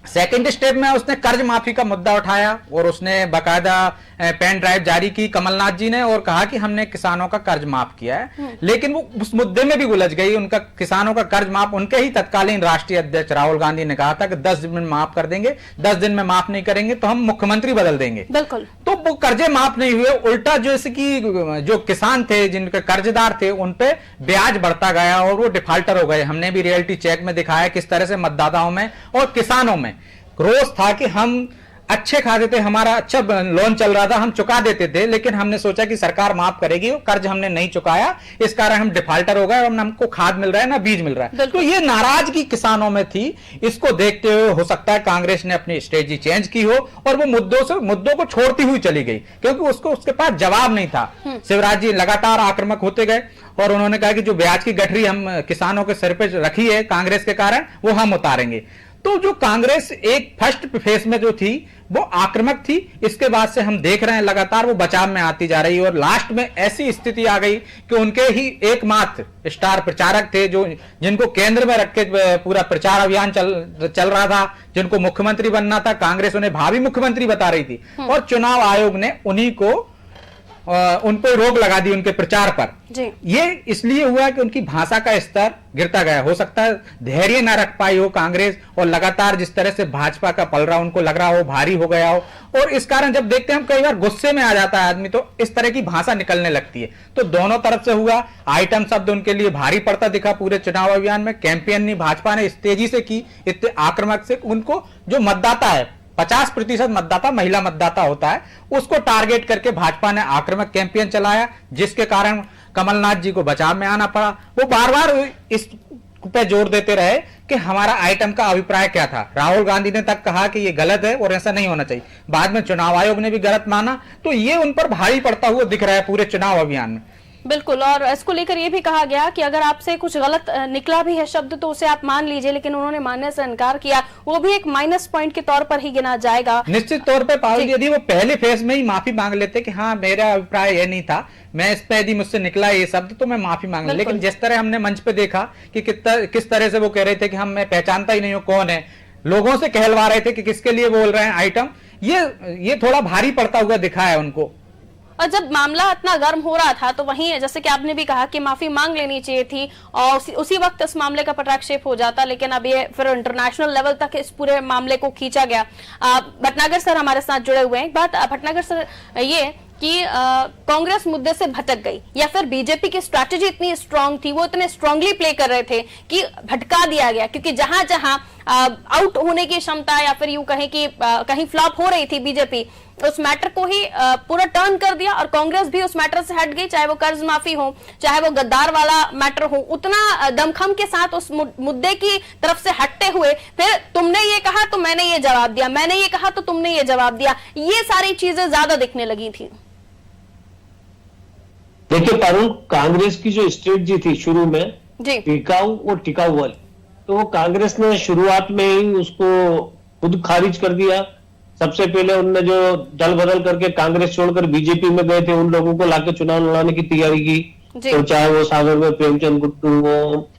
सेकंड स्टेप में उसने कर्ज माफी का मुद्दा उठाया और उसने बाकायदा पेन ड्राइव जारी की कमलनाथ जी ने और कहा कि हमने किसानों का कर्ज माफ किया है, लेकिन वो उस मुद्दे में भी उलझ गई। उनका किसानों का कर्ज माफ, उनके ही तत्कालीन राष्ट्रीय अध्यक्ष राहुल गांधी ने कहा था कि 10 दिन में माफ कर देंगे, 10 दिन में माफ नहीं करेंगे तो हम मुख्यमंत्री बदल देंगे। बिल्कुल। तो वो कर्जे माफ नहीं हुए, उल्टा जैसे कि जो किसान थे, जिनके कर्जदार थे, उनपे ब्याज बढ़ता गया और वो डिफाल्टर हो गए। हमने भी रियलिटी चेक में दिखाया किस तरह से मतदाताओं में और किसानों में रोष था कि हम अच्छे खाते थे, हमारा अच्छा लोन चल रहा था, हम चुका देते थे, लेकिन हमने सोचा कि सरकार माफ करेगी, कर्ज हमने नहीं चुकाया, इस कारण हम डिफाल्टर हो गए और हमको खाद मिल रहा है ना बीज मिल रहा है। तो ये नाराजगी किसानों में थी। इसको देखते हुए हो सकता है कांग्रेस ने अपनी स्ट्रेटजी चेंज की हो और वो मुद्दों को छोड़ती हुई चली गई, क्योंकि उसके पास जवाब नहीं था। शिवराज जी लगातार आक्रामक होते गए और उन्होंने कहा कि जो ब्याज की गठरी हम किसानों के सिर पर रखी है कांग्रेस के कारण, वो हम उतारेंगे। तो जो कांग्रेस एक फर्स्ट फेस में जो थी वो आक्रामक थी, इसके बाद से हम देख रहे हैं लगातार वो बचाव में आती जा रही है और लास्ट में ऐसी स्थिति आ गई कि उनके ही एकमात्र स्टार प्रचारक थे, जो जिनको केंद्र में रख के पूरा प्रचार अभियान चल रहा था, जिनको मुख्यमंत्री बनना था, कांग्रेस उन्हें भावी मुख्यमंत्री बता रही थी और चुनाव आयोग ने उन्हीं को उन पर रोक लगा दी उनके प्रचार पर। ये इसलिए हुआ कि उनकी भाषा का स्तर गिरता गया। हो सकता है धैर्य ना रख पाई हो कांग्रेस और लगातार जिस तरह से भाजपा का पलड़ा उनको लग रहा हो, भारी हो गया हो, और इस कारण जब देखते हैं हम कई बार गुस्से में आ जाता है आदमी, तो इस तरह की भाषा निकलने लगती है। तो दोनों तरफ से हुआ, आइटम शब्द उनके लिए भारी पड़ता दिखा पूरे चुनाव अभियान में। कैंपेन नहीं भाजपा ने इस तेजी से की, इतने आक्रामक से, उनको जो मतदाता है 50% मतदाता महिला मतदाता होता है, उसको टारगेट करके भाजपा ने आक्रामक कैंपेन चलाया, जिसके कारण कमलनाथ जी को बचाव में आना पड़ा। वो बार बार इस पे जोर देते रहे कि हमारा आइटम का अभिप्राय क्या था। राहुल गांधी ने तक कहा कि ये गलत है और ऐसा नहीं होना चाहिए, बाद में चुनाव आयोग ने भी गलत माना। तो ये उन पर भारी पड़ता हुआ दिख रहा है पूरे चुनाव अभियान में। बिल्कुल, और इसको लेकर ये भी कहा गया कि अगर आपसे कुछ गलत निकला भी है शब्द तो उसे आप मान लीजिए, लेकिन उन्होंने मानने से इनकार किया, वो भी एक माइनस पॉइंट के तौर पर ही गिना जाएगा। निश्चित तौर पर पारुल, यदि वो पहले फेज में ही माफी मांग लेते कि हाँ मेरा अभिप्राय ये नहीं था, मैं इस पे यदि मुझसे निकला ये शब्द तो मैं माफी मांग लूं, लेकिन जिस तरह हमने मंच पे देखा कि किस तरह से वो कह रहे थे कि मैं पहचानता ही नहीं हूँ कौन है, लोगों से कहलवा रहे थे कि किसके लिए बोल रहे हैं आइटम, ये थोड़ा भारी पड़ता हुआ दिखा है उनको। और जब मामला इतना गर्म हो रहा था तो वहीं जैसे कि आपने भी कहा कि माफी मांग लेनी चाहिए थी और उसी वक्त इस मामले का पटाक्षेप हो जाता, लेकिन अब ये फिर इंटरनेशनल लेवल तक इस पूरे मामले को खींचा गया। भटनागर सर हमारे साथ जुड़े हुए हैं। एक बात भटनागर सर ये कि कांग्रेस मुद्दे से भटक गई या फिर बीजेपी की स्ट्रैटेजी इतनी स्ट्रांग थी, वो इतने स्ट्रांगली प्ले कर रहे थे कि भटका दिया गया, क्योंकि जहां जहां आउट होने की क्षमता या फिर यूं कहें कि कहीं फ्लॉप हो रही थी बीजेपी, उस मैटर को ही पूरा टर्न कर दिया और कांग्रेस भी उस मैटर से हट गई, चाहे वो कर्ज माफी हो, चाहे वो गद्दार वाला मैटर हो। उतना दमखम के साथ उस मुद्दे की तरफ से हटते हुए फिर तुमने ये कहा तो मैंने ये जवाब दिया, मैंने ये कहा तो तुमने ये जवाब दिया, ये सारी चीजें ज्यादा दिखने लगी थी। देखिए पारुल, कांग्रेस की जो स्ट्रेटजी थी शुरू में टिकाऊ और टिकाऊ वाली, तो कांग्रेस ने शुरुआत में ही उसको खुद खारिज कर दिया। सबसे पहले उन्होंने जो दल बदल करके कांग्रेस छोड़कर बीजेपी में गए थे, उन लोगों को लाके चुनाव लड़ाने की तैयारी की। तो चाहे वो सागर में प्रेमचंद गुट्टू हो,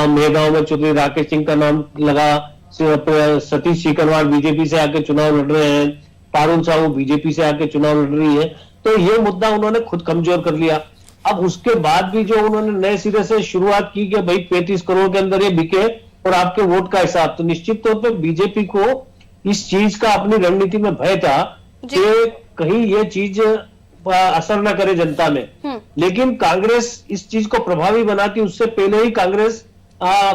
मेहगांव में चौधरी राकेश सिंह का नाम लगा, सतीश सीकरवार बीजेपी से आके चुनाव लड़ रहे हैं, पारुल साहू बीजेपी से आके चुनाव लड़ रही है। तो ये मुद्दा उन्होंने खुद कमजोर कर लिया। अब उसके बाद भी जो उन्होंने नए सिरे से शुरुआत की कि भाई 35 करोड़ के अंदर ये बिके और आपके वोट का हिसाब, तो निश्चित तौर पर बीजेपी को इस चीज का अपनी रणनीति में भय था कि कहीं ये चीज असर न करे जनता में। लेकिन कांग्रेस इस चीज को प्रभावी बनाती उससे पहले ही कांग्रेस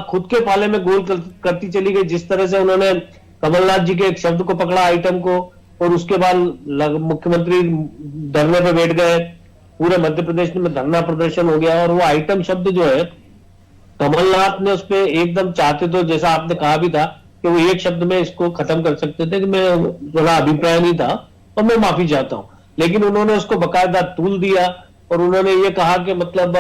खुद के पाले में गोल करती चली गई। जिस तरह से उन्होंने कमलनाथ जी के एक शब्द को पकड़ा, आइटम को, और उसके बाद मुख्यमंत्री धरने पे बैठ गए, पूरे मध्य प्रदेश में धरना प्रदर्शन हो गया। और वो आइटम शब्द जो है कमलनाथ ने उस पर एकदम चाहते तो, जैसा आपने कहा भी था कि वो एक शब्द में इसको खत्म कर सकते थे कि मैं बड़ा अभिप्राय नहीं था और मैं माफी चाहता हूं, लेकिन उन्होंने उसको बकायदा तूल दिया और उन्होंने ये कहा कि मतलब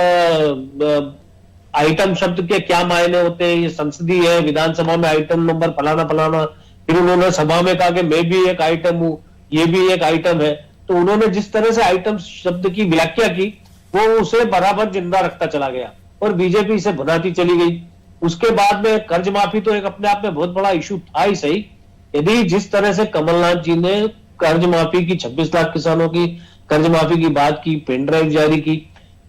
आइटम शब्द के क्या मायने होते हैं, ये संसदीय है, विधानसभा में आइटम नंबर फलाना फलाना। फिर उन्होंने सभा में कहा कि मैं भी एक आइटम हूं, ये भी एक आइटम है। तो उन्होंने जिस तरह से आइटम शब्द की व्याख्या की वो उसे बराबर जिंदा रखता चला गया और बीजेपी इसे भुनाती चली गई। उसके बाद में कर्ज माफी तो एक अपने आप में बहुत बड़ा इशू था ही सही। यदि जिस तरह से कमलनाथ जी ने कर्ज माफी की, 26 लाख किसानों की कर्ज माफी की बात की, पेन ड्राइव जारी की,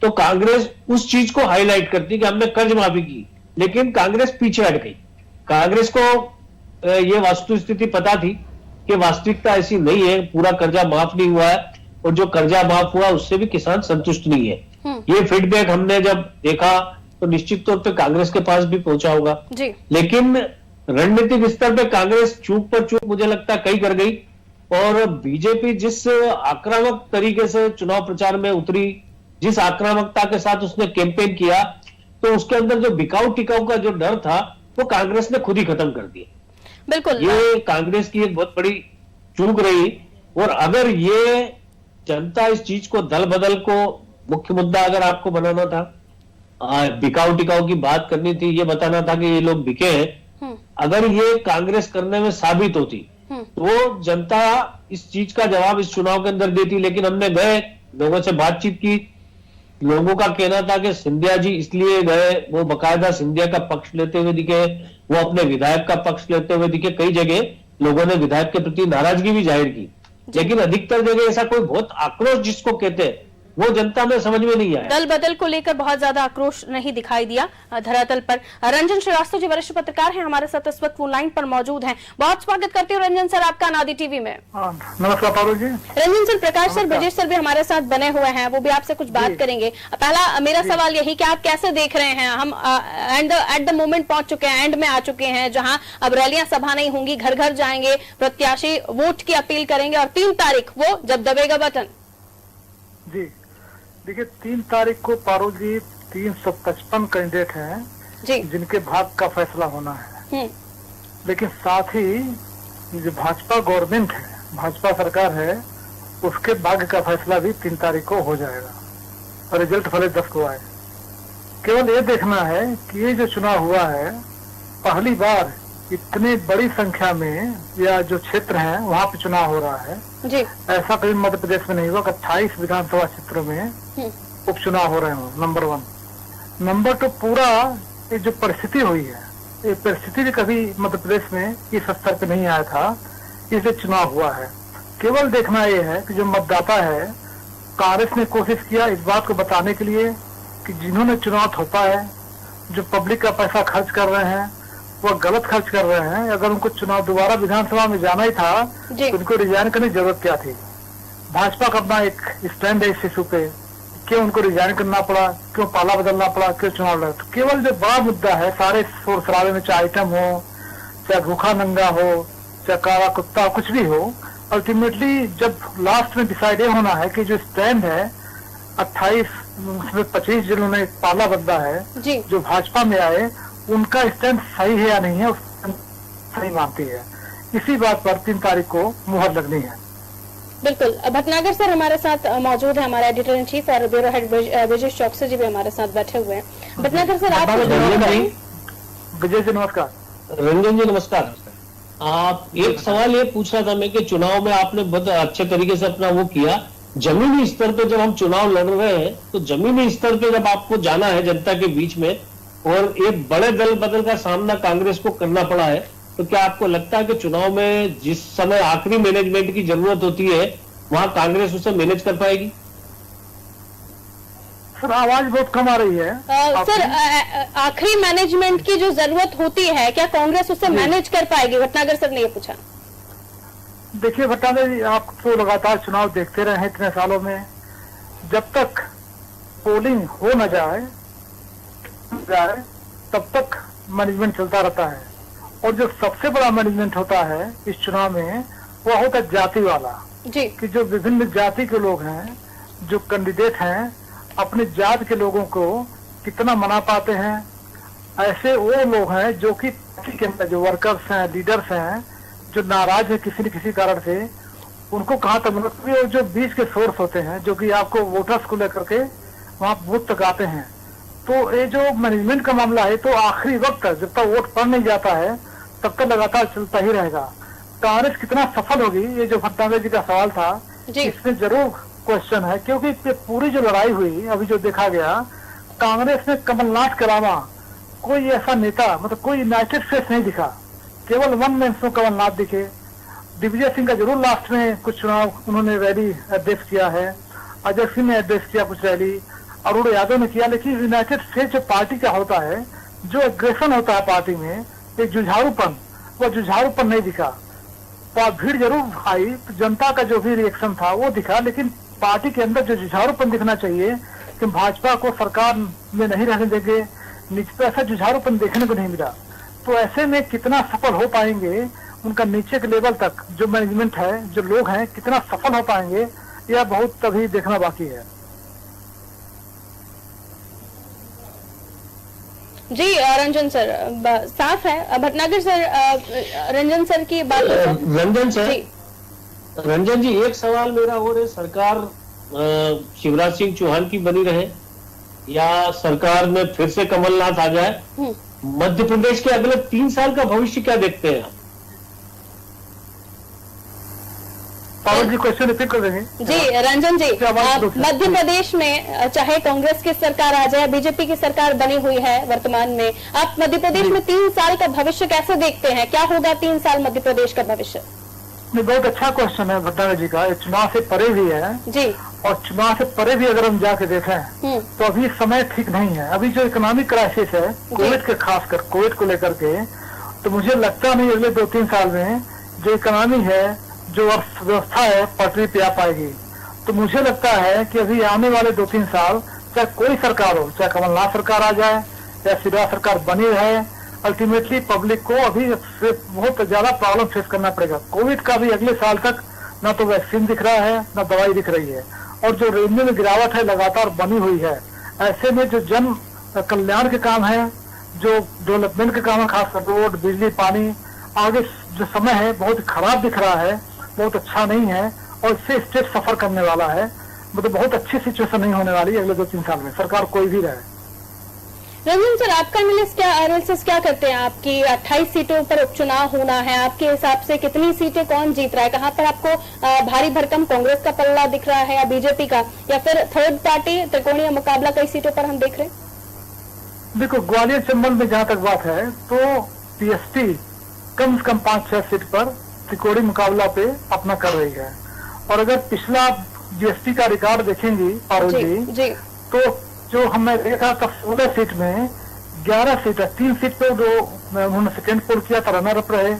तो कांग्रेस उस चीज को हाईलाइट करती कि हमने कर्ज माफी की, लेकिन कांग्रेस पीछे हट गई। कांग्रेस को ये वस्तु स्थिति पता थी कि वास्तविकता ऐसी नहीं है, पूरा कर्जा माफ नहीं हुआ है और जो कर्जा माफ हुआ उससे भी किसान संतुष्ट नहीं है। ये फीडबैक हमने जब देखा तो निश्चित तौर पे कांग्रेस के पास भी पहुंचा होगा जी। लेकिन रणनीतिक स्तर पे कांग्रेस चूक पर चूक मुझे लगता है कई कर गई और बीजेपी जिस आक्रामक तरीके से चुनाव प्रचार में उतरी, जिस आक्रामकता के साथ उसने कैंपेन किया, तो उसके अंदर जो बिकाऊ टिकाऊ का जो डर था वो कांग्रेस ने खुद ही खत्म कर दिया। बिल्कुल, ये कांग्रेस की एक बहुत बड़ी चूक रही। और अगर ये जनता इस चीज को दल बदल को मुख्य मुद्दा अगर आपको बनाना था, बिकाऊ टिकाऊ की बात करनी थी, ये बताना था कि ये लोग बिके हैं, अगर ये कांग्रेस करने में साबित होती तो जनता इस चीज का जवाब इस चुनाव के अंदर देती। लेकिन हमने गए, लोगों से बातचीत की, लोगों का कहना था कि सिंधिया जी इसलिए गए, वो बकायदा सिंधिया का पक्ष लेते हुए दिखे, वो अपने विधायक का पक्ष लेते हुए दिखे। कई जगह लोगों ने विधायक के प्रति नाराजगी भी जाहिर की, लेकिन अधिकतर जगह ऐसा कोई बहुत आक्रोश जिसको कहते हैं वो जनता में समझ में नहीं आया। दल बदल को लेकर बहुत ज्यादा आक्रोश नहीं दिखाई दिया धरातल पर। रंजन श्रीवास्तव जी वरिष्ठ पत्रकार हैं, हमारे साथ इस वक्त फोन लाइन पर मौजूद हैं। बहुत स्वागत करती हूँ रंजन सर आपका नादी टीवी में। नमस्कार पारुल जी। रंजन सर, प्रकाश सर, ब्रजेश सर भी हमारे साथ बने हुए हैं, वो भी आपसे कुछ बात करेंगे। पहला मेरा सवाल यही कि आप कैसे देख रहे हैं, हम एट द मोमेंट पहुंच चुके हैं, एंड में आ चुके हैं, जहां अब रैलियां सभा नहीं होंगी, घर घर जाएंगे, प्रत्याशी वोट की अपील करेंगे और 3 तारीख वो जब दबेगा बटन। जी देखिए, 3 तारीख को पारुल जी 355 कैंडिडेट हैं जी, जिनके भाग्य का फैसला होना है। लेकिन साथ ही जो भाजपा गवर्नमेंट है, भाजपा सरकार है, उसके भाग्य का फैसला भी 3 तारीख को हो जाएगा और रिजल्ट भले 10 को आए। केवल ये देखना है कि ये जो चुनाव हुआ है, पहली बार इतनी बड़ी संख्या में या जो क्षेत्र है वहाँ पे चुनाव हो रहा है जी। ऐसा कभी मध्य प्रदेश में नहीं हुआ कि 28 विधानसभा क्षेत्रों में उपचुनाव हो रहे हो। नंबर 1। नंबर 2, पूरा ये जो परिस्थिति हुई है, ये परिस्थिति भी कभी मध्य प्रदेश में इस स्तर पे नहीं आया था, इसलिए चुनाव हुआ है। केवल देखना ये है कि जो मतदाता है, कांग्रेस ने कोशिश किया इस बात को बताने के लिए कि जिन्होंने चुनाव थोपा है, जो पब्लिक का पैसा खर्च कर रहे हैं, वो गलत खर्च कर रहे हैं। अगर उनको चुनाव दोबारा विधानसभा में जाना ही था तो उनको रिजाइन करने की जरूरत क्या थी। भाजपा का अपना एक स्टैंड है इस इशू पे, क्यों उनको रिजाइन करना पड़ा, क्यों पाला बदलना पड़ा, क्यों चुनाव लड़ा। तो केवल जो बड़ा मुद्दा है, सारे शोर शराबे में, चाहे आइटम हो, चाहे भूखा नंगा हो, चाहे काला कुत्ता, कुछ भी हो, अल्टीमेटली जब लास्ट में डिसाइड ये होना है कि जो स्टैंड है 28 उसमें 25 जिन्होंने पाला बदला है, जो भाजपा में आए, उनका स्टैंड सही है या नहीं है, सही मानती है। इसी बात पर 3 तारीख को मुहर लगनी है। बिल्कुल। भटनागर सर हमारे साथ मौजूद है, हमारे एडिटर इन चीफ और ब्यूरो हेड ब्रजेश चौकसी जी भी हमारे साथ बैठे हुए हैं। भटनागर सर आप विजय जी नमस्कार। रंजन जी नमस्कार। आप एक सवाल ये पूछ रहा था मैं कि चुनाव में आपने बहुत अच्छे तरीके से अपना वो किया, जमीनी स्तर पे जब हम चुनाव लड़ रहे हैं तो जमीनी स्तर पे जब आपको जाना है जनता के बीच में और एक बड़े दल बदल का सामना कांग्रेस को करना पड़ा है, तो क्या आपको लगता है कि चुनाव में जिस समय आखिरी मैनेजमेंट की जरूरत होती है वहां कांग्रेस उसे मैनेज कर पाएगी? सर आवाज बहुत कम आ रही है। सर आखिरी मैनेजमेंट की जो जरूरत होती है, क्या कांग्रेस उसे मैनेज कर पाएगी? भटनागर सर ने ये पूछा। देखिए भट्टाचार्य जी, आप तो लगातार चुनाव देखते रहे हैं इतने सालों में। जब तक पोलिंग हो न जाए तब तक मैनेजमेंट चलता रहता है। और जो सबसे बड़ा मैनेजमेंट होता है इस चुनाव में वो होता है जाति वाला, जी कि जो विभिन्न जाति के लोग हैं, जो कैंडिडेट हैं, अपने जात के लोगों को कितना मना पाते हैं। ऐसे वो लोग हैं जो कि जो वर्कर्स हैं, लीडर्स हैं, जो नाराज है किसी न किसी कारण से, उनको कहाँ तक मतलब, और जो बीच के सोर्स होते हैं जो कि आपको वोटर्स को लेकर के वहाँ बूथ तक आते हैं। तो ये जो मैनेजमेंट का मामला है तो आखिरी वक्त तक जब तक वोट पड़ नहीं जाता है तब तक लगातार चलता ही रहेगा। कांग्रेस कितना सफल होगी, ये जो भट्टाचार्य जी का सवाल था, इसमें जरूर क्वेश्चन है, क्योंकि पूरी जो लड़ाई हुई अभी जो देखा गया, कांग्रेस में कमलनाथ के अलावा कोई ऐसा नेता, मतलब कोई यूनाइटेड फेस नहीं दिखा, केवल वन मैन शो कमलनाथ दिखे। दिग्विजय सिंह का जरूर लास्ट में कुछ चुनाव उन्होंने रैली एड्रेस किया है, अजय सिंह ने एड्रेस किया कुछ रैली, अरुण यादव ने किया, लेकिन यूनाइटेड फेस जो पार्टी का होता है, जो एग्रेशन होता है पार्टी में, एक जुझारूपन, वो जुझारूपन नहीं दिखा। तो भीड़ जरूर आई, तो जनता का जो भी रिएक्शन था वो दिखा, लेकिन पार्टी के अंदर जो जुझारूपन दिखना चाहिए कि भाजपा को सरकार में नहीं रहने देंगे, नीचे तो ऐसा जुझारूपन देखने को नहीं मिला। तो ऐसे में कितना सफल हो पाएंगे, उनका नीचे के लेवल तक जो मैनेजमेंट है, जो लोग हैं, कितना सफल हो पाएंगे, यह बहुत अभी देखना बाकी है। जी रंजन सर, साफ है। भटनागर सर, रंजन सर की बात रंजन जी एक सवाल मेरा और है, सरकार शिवराज सिंह चौहान की बनी रहे या सरकार में फिर से कमलनाथ आ जाए, मध्य प्रदेश के अगले 3 साल का भविष्य क्या देखते हैं आप? जी क्वेश्चन रिपीट कर देंगे। जी रंजन जी, मध्य प्रदेश में चाहे कांग्रेस की सरकार आ जाए, बीजेपी की सरकार बनी हुई है वर्तमान में, आप मध्य प्रदेश में 3 साल का भविष्य कैसे देखते हैं? क्या होगा 3 साल मध्य प्रदेश का भविष्य? बहुत अच्छा क्वेश्चन है भट्टाचार्य जी का। चुनाव से परे भी है जी, और चुनाव से परे भी अगर हम जाके देखें तो अभी समय ठीक नहीं है। अभी जो इकोनॉमिक क्राइसिस है कोविड के, खासकर कोविड को लेकर के, तो मुझे लगता नहीं अगले 2-3 साल में जो इकोनॉमी है, जो व्यवस्था है, पटरी पे आ पाएगी। तो मुझे लगता है कि अभी आने वाले 2-3 साल चाहे कोई सरकार हो, चाहे कमलनाथ सरकार आ जाए या शिवराज सरकार बनी रहे, अल्टीमेटली पब्लिक को अभी बहुत ज्यादा प्रॉब्लम फेस करना पड़ेगा। कोविड का भी अगले साल तक ना तो वैक्सीन दिख रहा है, ना दवाई दिख रही है, और जो रेवेन्यू में गिरावट है लगातार बनी हुई है। ऐसे में जो जन कल्याण के काम है, जो डेवलपमेंट के काम है, खासकर रोड, बिजली, पानी, आगे जो समय है बहुत खराब दिख रहा है, बहुत अच्छा नहीं है, और इससे स्टेट सफर करने वाला है। मतलब बहुत अच्छी सिचुएशन नहीं होने वाली अगले 2-3 साल में, सरकार कोई भी रहे। रंजन सर, आपका एनालिसिस क्या करते हैं? आपकी 28 सीटों पर उपचुनाव होना है, आपके हिसाब से कितनी सीटें कौन जीत रहा है? कहाँ पर आपको भारी भरकम कांग्रेस का पल्ला दिख रहा है या बीजेपी का, या फिर थर्ड पार्टी त्रिकोणीय मुकाबला कई सीटों पर हम देख रहे हैं? देखो, ग्वालियर चंबल में जहाँ तक बात है तो पीएसटी कम से कम 5-6 सीट पर त्रिकोणीय मुकाबला पे अपना कर रही है। और अगर पिछला बीएसपी का रिकॉर्ड देखेंगी पारुल जी, तो जो हमने देखा तब 16 सीट में 11 सीट है, 3 सीट पे जो उन्होंने सेकेंड पोल किया था, रनर अप रहे,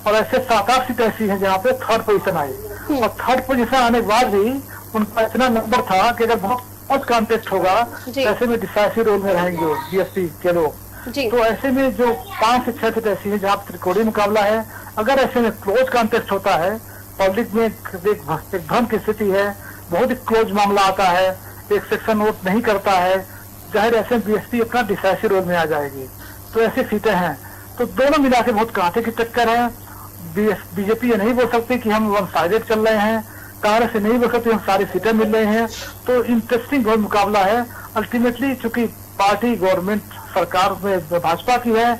और ऐसे 7-8 सीट ऐसी हैं जहाँ पे थर्ड पोजीशन आई। और थर्ड पोजीशन आने के बाद भी उनका इतना नंबर था कि अगर बहुत कॉन्टेस्ट होगा ऐसे में डिसाइसिव रोल में रहेंगे बीएसपी के लोग। तो ऐसे में जो 5 से 6 सीट ऐसी है जहाँ त्रिकोणीय मुकाबला है, अगर ऐसे में क्लोज कॉन्टेस्ट होता है, पब्लिक में एक भ्रम की स्थिति है, बहुत ही क्लोज मामला आता है, एक सेक्शन वोट नहीं करता है, जाहिर ऐसे बीएसपी अपना डिसाइसिव रोल में आ जाएगी। तो ऐसी सीटें हैं, तो दोनों मिला के बहुत कांटे की टक्कर है। बीजेपी ये नहीं बोल सकती कि हम वन साइडेड चल रहे हैं, कांग्रेस से नहीं बोल सकती हम सारी सीटें मिल रही हैं। तो इंटरेस्टिंग बहुत मुकाबला है। अल्टीमेटली चूंकि पार्टी गवर्नमेंट सरकार में भाजपा की है,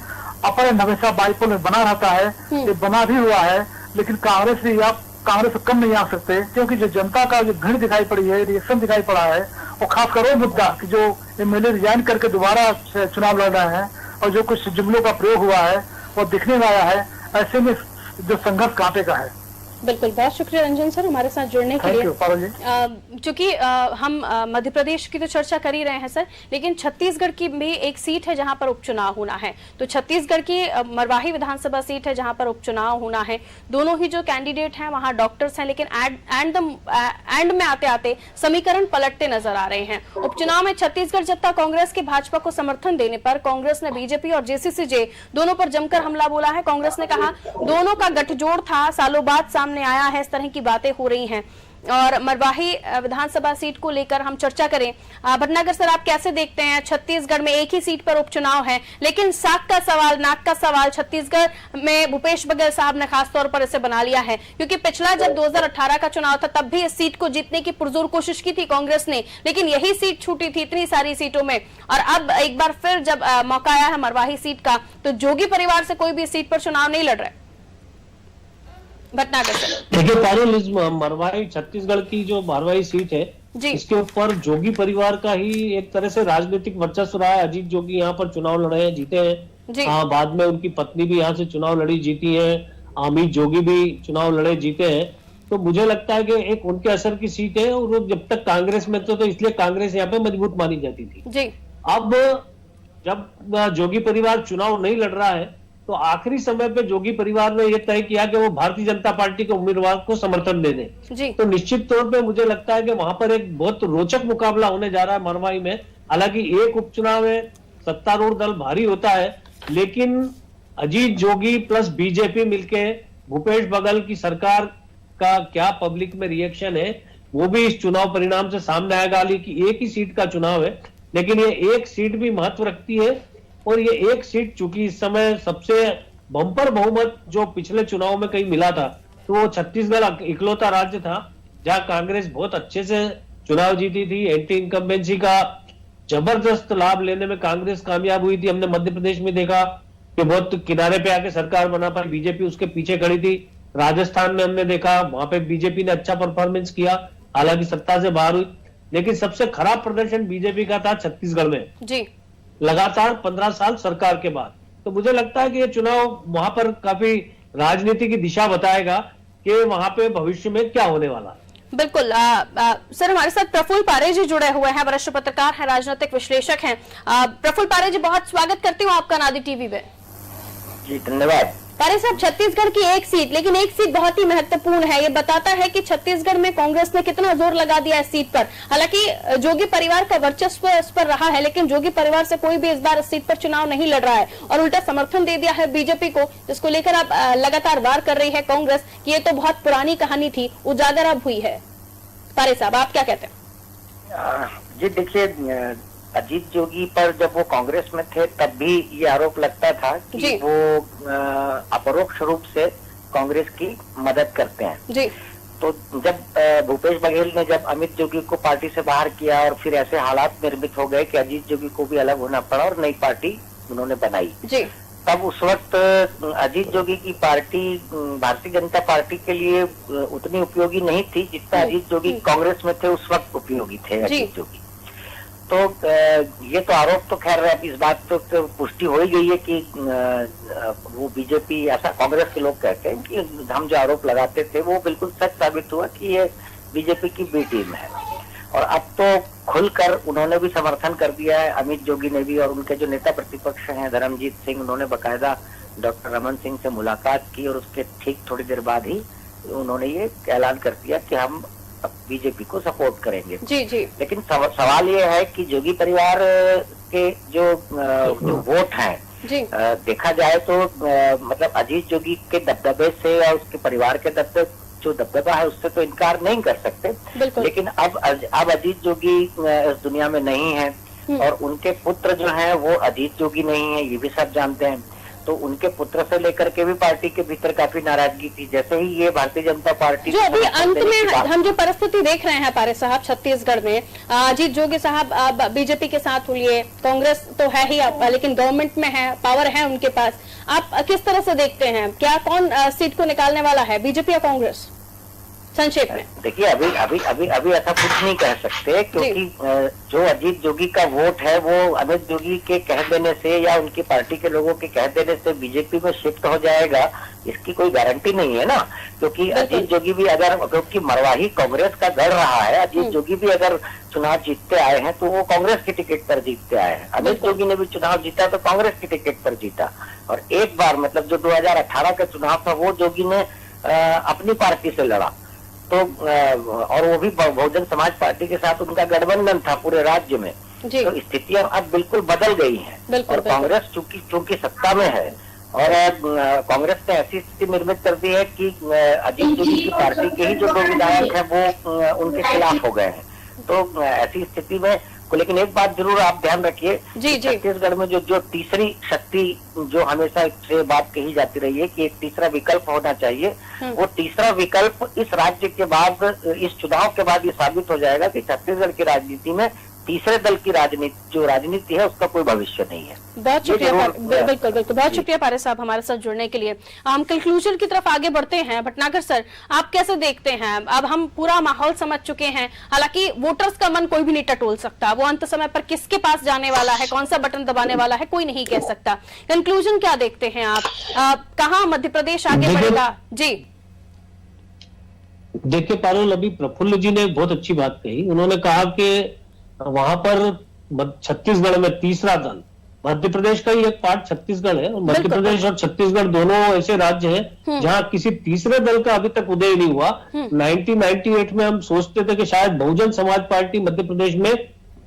अपर एंड हमेशा बाइपोल में बना रहता है, ये बना भी हुआ है, लेकिन कांग्रेस भी आप कांग्रेस को कम नहीं आ सकते, क्योंकि जो जनता का जो भीड़ दिखाई पड़ी है, रिएक्शन दिखाई पड़ा है, वो खासकर वो मुद्दा कि जो एमएलए रिजाइन करके दोबारा चुनाव लड़ रहे हैं और जो कुछ जुमलों का प्रयोग हुआ है वो दिखने में आया है। ऐसे में जो संघर्ष कांटे का है। बिल्कुल, बहुत शुक्रिया रंजन सर हमारे साथ जुड़ने के लिए। चूंकि हम मध्य प्रदेश की तो चर्चा कर ही रहे हैं सर, लेकिन छत्तीसगढ़ की भी एक सीट है जहां पर उपचुनाव होना है। तो छत्तीसगढ़ की मरवाही विधानसभा सीट है जहां पर उपचुनाव होना है। दोनों ही जो कैंडिडेट हैं वहां डॉक्टर्स हैं, लेकिन एंड में आते आते समीकरण पलटते नजर आ रहे हैं। उपचुनाव में छत्तीसगढ़ जत्था कांग्रेस के भाजपा को समर्थन देने पर कांग्रेस ने बीजेपी और जेसीसीजे दोनों पर जमकर हमला बोला है। कांग्रेस ने कहा दोनों का गठजोड़ था, सालों बाद सामने आया है, इस तरह की बातें हो रही हैं। और मरवाही विधानसभा सीट को लेकर हम चर्चा करें, भटनागर सर आप कैसे देखते हैं? छत्तीसगढ़ में एक ही सीट पर उपचुनाव है, लेकिन साख का सवाल, नाक का सवाल छत्तीसगढ़ में भूपेश बघेल साहब ने खास तौर पर इसे बना लिया है, क्योंकि पिछला जब 2018 का चुनाव था तब भी इस सीट को जीतने की पुरजोर कोशिश की थी कांग्रेस ने, लेकिन यही सीट छूटी थी इतनी सारी सीटों में। और अब एक बार फिर जब मौका आया है मरवाही सीट का, तो जोगी परिवार से कोई भी सीट पर चुनाव नहीं लड़ रहा है। भटनागर सर देखिए, पैरेललिज्म मरवाही छत्तीसगढ़ की जो मरवाही सीट है इसके ऊपर जोगी परिवार का ही एक तरह से राजनीतिक वर्चस्व रहा है। अजीत जोगी यहाँ पर चुनाव लड़े हैं, जीते हैं। बाद में उनकी पत्नी भी यहाँ से चुनाव लड़ी, जीती है। अमित जोगी भी चुनाव लड़े, जीते हैं। तो मुझे लगता है कि एक उनके असर की सीट है। और जब तक कांग्रेस में तो इसलिए कांग्रेस यहाँ पे मजबूत मानी जाती थी। अब जब जोगी परिवार चुनाव नहीं लड़ रहा है तो आखिरी समय पे जोगी परिवार ने यह तय किया कि वो भारतीय जनता पार्टी के उम्मीदवार को समर्थन दे दें। तो निश्चित तौर पे मुझे लगता है कि वहां पर एक बहुत रोचक मुकाबला होने जा रहा है मरवाही में। हालांकि एक उपचुनाव में सत्तारूढ़ दल भारी होता है, लेकिन अजीत जोगी प्लस बीजेपी मिलके भूपेश बघेल की सरकार का क्या पब्लिक में रिएक्शन है वो भी इस चुनाव परिणाम से सामने आएगा। हालांकि एक ही सीट का चुनाव है, लेकिन ये एक सीट भी महत्व रखती है। और ये एक सीट चूंकि इस समय सबसे बम्पर बहुमत जो पिछले चुनाव में कहीं मिला था, तो वो छत्तीसगढ़ इकलौता राज्य था जहां कांग्रेस बहुत अच्छे से चुनाव जीती थी। एंटी इनकम्बेंसी का जबरदस्त लाभ लेने में कांग्रेस कामयाब हुई थी। हमने मध्य प्रदेश में देखा कि बहुत किनारे पे आके सरकार बना पाई, बीजेपी उसके पीछे खड़ी थी। राजस्थान में हमने देखा वहां पे बीजेपी ने अच्छा परफॉर्मेंस किया, हालांकि सत्ता से बाहर हुई। लेकिन सबसे खराब प्रदर्शन बीजेपी का था छत्तीसगढ़ में जी, लगातार 15 साल सरकार के बाद। तो मुझे लगता है कि ये चुनाव वहां पर काफी राजनीति की दिशा बताएगा कि वहां पे भविष्य में क्या होने वाला है। बिल्कुल सर, हमारे साथ प्रफुल्ल पारे जी जुड़े हुए हैं, वरिष्ठ पत्रकार हैं, राजनीतिक विश्लेषक हैं। प्रफुल्ल पारे जी, बहुत स्वागत करती हूँ आपका नादी टीवी पे। जी धन्यवाद। पारे साहब, छत्तीसगढ़ की एक सीट, लेकिन एक सीट बहुत ही महत्वपूर्ण है। ये बताता है कि छत्तीसगढ़ में कांग्रेस ने कितना जोर लगा दिया इस सीट पर। हालांकि जोगी परिवार का वर्चस्व इस पर रहा है, लेकिन जोगी परिवार से कोई भी इस बार इस सीट पर चुनाव नहीं लड़ रहा है और उल्टा समर्थन दे दिया है बीजेपी को, जिसको लेकर अब लगातार वार कर रही है कांग्रेस कि ये तो बहुत पुरानी कहानी थी, उजागर अब हुई है। पारे साहब, आप क्या कहते हैं? जी देखिए, अजीत जोगी पर जब वो कांग्रेस में थे तब भी ये आरोप लगता था कि वो अपरोक्ष रूप से कांग्रेस की मदद करते हैं जी। तो जब भूपेश बघेल ने जब अमित जोगी को पार्टी से बाहर किया और फिर ऐसे हालात निर्मित हो गए कि अजीत जोगी को भी अलग होना पड़ा और नई पार्टी उन्होंने बनाई जी, तब उस वक्त अजीत जोगी की पार्टी भारतीय जनता पार्टी के लिए उतनी उपयोगी नहीं थी जितना अजीत जोगी कांग्रेस में थे उस वक्त उपयोगी थे अजीत जोगी। तो ये तो आरोप तो खैर अब इस बात तो पुष्टि हो ही गई है कि वो बीजेपी, ऐसा कांग्रेस के लोग कहते हैं कि हम जो आरोप लगाते थे वो बिल्कुल सच साबित हुआ कि ये बीजेपी की बी टीम है। और अब तो खुलकर उन्होंने भी समर्थन कर दिया है, अमित जोगी ने भी। और उनके जो नेता प्रतिपक्ष हैं धर्मजीत सिंह, उन्होंने बकायदा डॉक्टर रमन सिंह से मुलाकात की और उसके ठीक थोड़ी देर बाद ही उन्होंने ये ऐलान कर दिया कि हम बीजेपी को सपोर्ट करेंगे जी जी। लेकिन सवाल ये है कि जोगी परिवार के जो वोट हैं, देखा जाए तो मतलब अजीत जोगी के दबदबे से या उसके परिवार के जो दबदबा है उससे तो इनकार नहीं कर सकते। लेकिन अब अजीत जोगी इस दुनिया में नहीं है और उनके पुत्र जो हैं वो अजीत जोगी नहीं है, ये भी सब जानते हैं। तो उनके पुत्र से लेकर के भी पार्टी के भीतर काफी नाराजगी थी। जैसे ही ये भारतीय जनता पार्टी जो अभी अंत में हम जो परिस्थिति देख रहे हैं पारे साहब छत्तीसगढ़ में, अजीत जोगी साहब बीजेपी के साथ हुए, कांग्रेस तो है ही लेकिन गवर्नमेंट में है, पावर है उनके पास, आप किस तरह से देखते हैं? क्या कौन सीट को निकालने वाला है, बीजेपी या कांग्रेस? संक्षेप में देखिए, अभी अभी अभी अभी ऐसा कुछ नहीं कह सकते, क्योंकि जो अजीत जोगी का वोट है वो अमित जोगी के कह देने से या उनकी पार्टी के लोगों के कह देने से बीजेपी में शिफ्ट हो जाएगा, इसकी कोई गारंटी नहीं है ना। क्योंकि अजीत जोगी भी अगर, क्योंकि मरवाही कांग्रेस का गढ़ रहा है, अजीत जोगी भी अगर चुनाव जीतते आए हैं तो वो कांग्रेस की टिकट पर जीतते आए हैं। अमित जोगी ने भी चुनाव जीता तो कांग्रेस की टिकट पर जीता, और एक बार मतलब जो 2018 का चुनाव था वो जोगी ने अपनी पार्टी से लड़ा, तो और वो भी बहुजन समाज पार्टी के साथ उनका गठबंधन था पूरे राज्य में। तो स्थितियां अब बिल्कुल बदल गई हैं, और कांग्रेस चूंकि सत्ता में है, और कांग्रेस ने ऐसी स्थिति निर्मित कर दी है कि अजीत जोगी की पार्टी के ही जो 2 विधायक है वो उनके खिलाफ हो गए हैं। तो ऐसी स्थिति में, लेकिन एक बात जरूर आप ध्यान रखिए, छत्तीसगढ़ में जो तीसरी शक्ति जो हमेशा से बात कही जाती रही है कि एक तीसरा विकल्प होना चाहिए, वो तीसरा विकल्प इस राज्य के बाद, इस चुनाव के बाद ये साबित हो जाएगा कि छत्तीसगढ़ की राजनीति में तीसरे दल की राजनीति है उसका कोई भविष्य नहीं है। बहुत शुक्रिया, बिल्कुल बिल्कुल, बहुत शुक्रिया पारस साहब हमारे साथ जुड़ने के लिए। हम कंक्लूजन की तरफ आगे बढ़ते हैं। भटनागर सर, आप कैसे देखते हैं? अब हम पूरा माहौल समझ चुके हैं, हालांकि वोटर्स का मन कोई भी नहीं टटोल सकता, वो अंत समय पर किसके पास जाने वाला है, कौन सा बटन दबाने वाला है, कोई नहीं कह सकता। कंक्लूजन क्या देखते हैं आप, कहाँ मध्य प्रदेश आगे बढ़ेगा? जी देखिए पारुल, अभी प्रफुल्ल जी ने बहुत अच्छी बात कही। उन्होंने कहा कि वहां पर छत्तीसगढ़ में तीसरा दल, मध्य प्रदेश का ही एक पार्ट छत्तीसगढ़ है, और मध्य प्रदेश और छत्तीसगढ़ दोनों ऐसे राज्य हैं जहां किसी तीसरे दल का अभी तक उदय नहीं हुआ। 1998 में हम सोचते थे कि शायद बहुजन समाज पार्टी मध्य प्रदेश में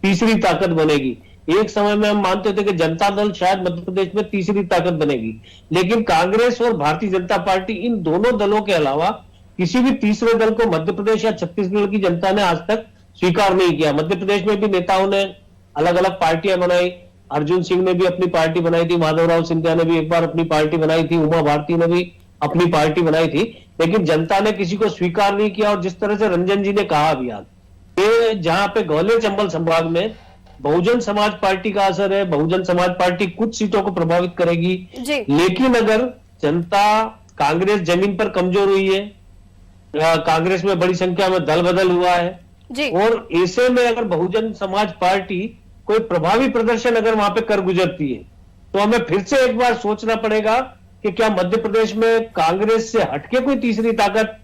तीसरी ताकत बनेगी। एक समय में हम मानते थे कि जनता दल शायद मध्य प्रदेश में तीसरी ताकत बनेगी, लेकिन कांग्रेस और भारतीय जनता पार्टी, इन दोनों दलों के अलावा किसी भी तीसरे दल को मध्य प्रदेश या छत्तीसगढ़ की जनता ने आज तक स्वीकार नहीं किया। मध्य प्रदेश में भी नेताओं ने अलग अलग पार्टियां बनाई, अर्जुन सिंह ने भी अपनी पार्टी बनाई थी, माधवराव सिंधिया ने भी एक बार अपनी पार्टी बनाई थी, उमा भारती ने भी अपनी पार्टी बनाई थी, लेकिन जनता ने किसी को स्वीकार नहीं किया। और जिस तरह से रंजन जी ने कहा अभी आज, जहां पे ग्वालियर चंबल संभाग में बहुजन समाज पार्टी का असर है, बहुजन समाज पार्टी कुछ सीटों को प्रभावित करेगी, लेकिन अगर जनता, कांग्रेस जमीन पर कमजोर हुई है, कांग्रेस में बड़ी संख्या में दल बदल हुआ है, और ऐसे में अगर बहुजन समाज पार्टी कोई प्रभावी प्रदर्शन अगर वहां पे कर गुजरती है, तो हमें फिर से एक बार सोचना पड़ेगा कि क्या मध्य प्रदेश में कांग्रेस से हटके कोई तीसरी ताकत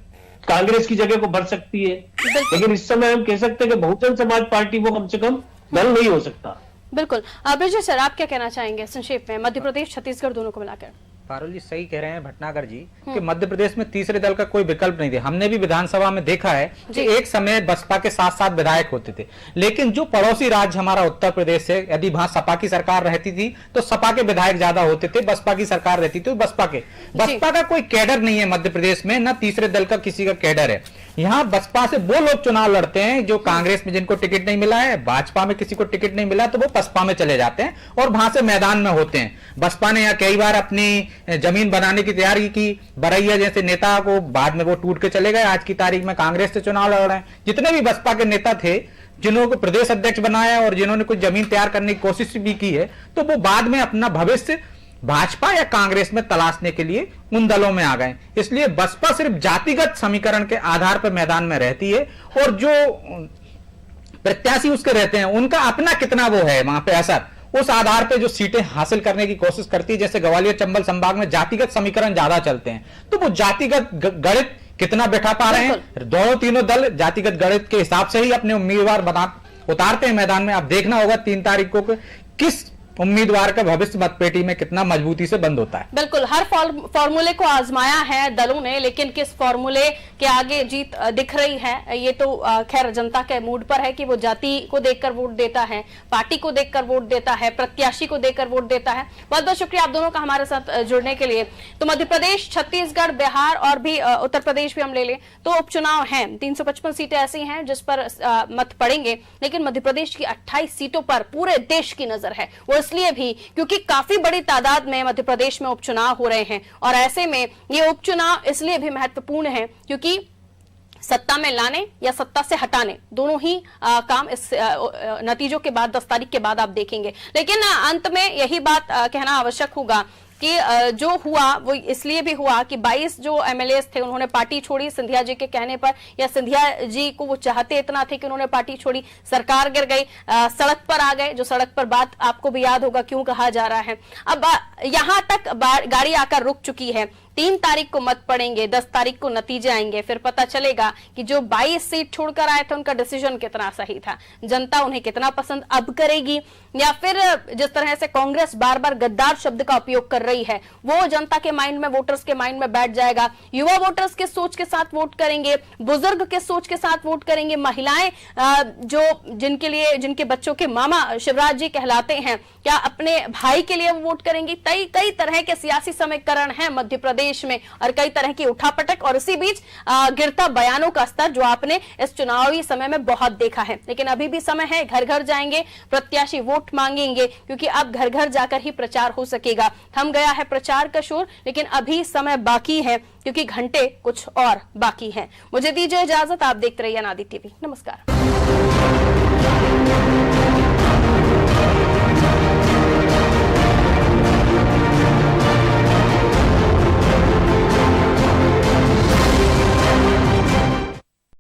कांग्रेस की जगह को भर सकती है। लेकिन इस समय हम कह सकते हैं कि बहुजन समाज पार्टी वो कम से कम दल नहीं हो सकता। बिल्कुल। ब्रिजेश सर, आप क्या कहना चाहेंगे संक्षेप में, मध्य प्रदेश छत्तीसगढ़ दोनों को मिलाकर? पारुल जी सही कह रहे हैं भटनागर जी कि मध्य प्रदेश में तीसरे दल का कोई विकल्प नहीं था। हमने भी विधानसभा में देखा है कि एक समय बसपा के 7-7 विधायक होते थे, लेकिन जो पड़ोसी राज्य हमारा उत्तर प्रदेश है, यदि वहां सपा की सरकार रहती थी तो सपा के विधायक ज्यादा होते थे, बसपा की सरकार रहती थी तो बसपा का कोई कैडर नहीं है मध्य प्रदेश में, न तीसरे दल का किसी का कैडर है। यहाँ बसपा से वो लोग चुनाव लड़ते हैं जो कांग्रेस में जिनको टिकट नहीं मिला है, भाजपा में किसी को टिकट नहीं मिला तो वो बसपा में चले जाते हैं और वहां से मैदान में होते हैं। बसपा ने यहाँ कई बार अपनी जमीन बनाने की तैयारी की, बरैया जैसे नेता को बाद में वो टूट के चले गए, आज की तारीख में कांग्रेस से चुनाव लड़ रहे हैं। जितने भी बसपा के नेता थे जिन्होंने प्रदेश अध्यक्ष बनाया और जिन्होंने कुछ जमीन तैयार करने की कोशिश भी की है, तो वो बाद में अपना भविष्य भाजपा या कांग्रेस में तलाशने के लिए उन दलों में आ गए। इसलिए बसपा सिर्फ जातिगत समीकरण के आधार पर मैदान में रहती है और जो प्रत्याशी उसके रहते हैं उनका अपना कितना वो है वहां पे असर, उस आधार पे जो सीटें हासिल करने की कोशिश करती है। जैसे ग्वालियर चंबल संभाग में जातिगत समीकरण ज्यादा चलते हैं, तो वो जातिगत गणित कितना बैठा पा रहे हैं। दोनों तीनों दल जातिगत गणित के हिसाब से ही अपने उम्मीदवार उतारते हैं मैदान में। अब देखना होगा 3 तारीख को किस उम्मीदवार का भविष्य मतपेटी में कितना मजबूती से बंद होता है। बिल्कुल, हर फॉर्मूले को आजमाया है दलों ने, लेकिन किस फॉर्मूले के आगे जीत दिख रही है ये तो खैर जनता के मूड पर है कि वो जाति को देखकर वोट देता है, पार्टी को देखकर वोट देता है, प्रत्याशी को देखकर वोट देता है। बहुत बहुत शुक्रिया आप दोनों का हमारे साथ जुड़ने के लिए। तो मध्य प्रदेश, छत्तीसगढ़, बिहार और भी उत्तर प्रदेश भी हम ले लें तो उपचुनाव है, 355 सीटें ऐसी हैं जिस पर मत पड़ेंगे, लेकिन मध्य प्रदेश की 28 सीटों पर पूरे देश की नजर है। वो इसलिए भी क्योंकि काफी बड़ी तादाद में मध्य प्रदेश में उपचुनाव हो रहे हैं, और ऐसे में ये उपचुनाव इसलिए भी महत्वपूर्ण है क्योंकि सत्ता में लाने या सत्ता से हटाने दोनों ही काम इस नतीजों के बाद 10 तारीख के बाद आप देखेंगे। लेकिन अंत में यही बात कहना आवश्यक होगा कि जो हुआ वो इसलिए भी हुआ कि 22 जो एमएलए थे उन्होंने पार्टी छोड़ी सिंधिया जी के कहने पर, या सिंधिया जी को वो चाहते इतना थे कि उन्होंने पार्टी छोड़ी, सरकार गिर गई, सड़क पर आ गए, जो सड़क पर बात आपको भी याद होगा क्यों कहा जा रहा है। अब यहां तक गाड़ी आकर रुक चुकी है। 3 तारीख को मत पड़ेंगे, 10 तारीख को नतीजे आएंगे, फिर पता चलेगा कि जो 22 सीट छोड़कर आए थे उनका डिसीजन कितना सही था, जनता उन्हें कितना पसंद अब करेगी, या फिर जिस तरह से कांग्रेस बार बार गद्दार शब्द का उपयोग कर रही है वो जनता के माइंड में, वोटर्स के माइंड में बैठ जाएगा। युवा वोटर्स के सोच के साथ वोट करेंगे, बुजुर्ग के सोच के साथ वोट करेंगे, महिलाएं जो जिनके बच्चों के मामा शिवराज जी कहलाते हैं, क्या अपने भाई के लिए वो वोट करेंगी। कई तरह के सियासी समीकरण है मध्य प्रदेश में और कई तरह की उठापटक, और इसी बीच गिरता बयानों का स्तर जो आपने इस चुनावी समय में बहुत देखा है। लेकिन अभी भी समय है, घर घर जाएंगे, प्रत्याशी वोट मांगेंगे, क्योंकि अब घर घर जाकर ही प्रचार हो सकेगा। थम गया है प्रचार का शोर, लेकिन अभी समय बाकी है क्योंकि घंटे कुछ और बाकी हैं। मुझे दीजिए इजाजत, आप देखते रहिए अनादि टीवी। नमस्कार।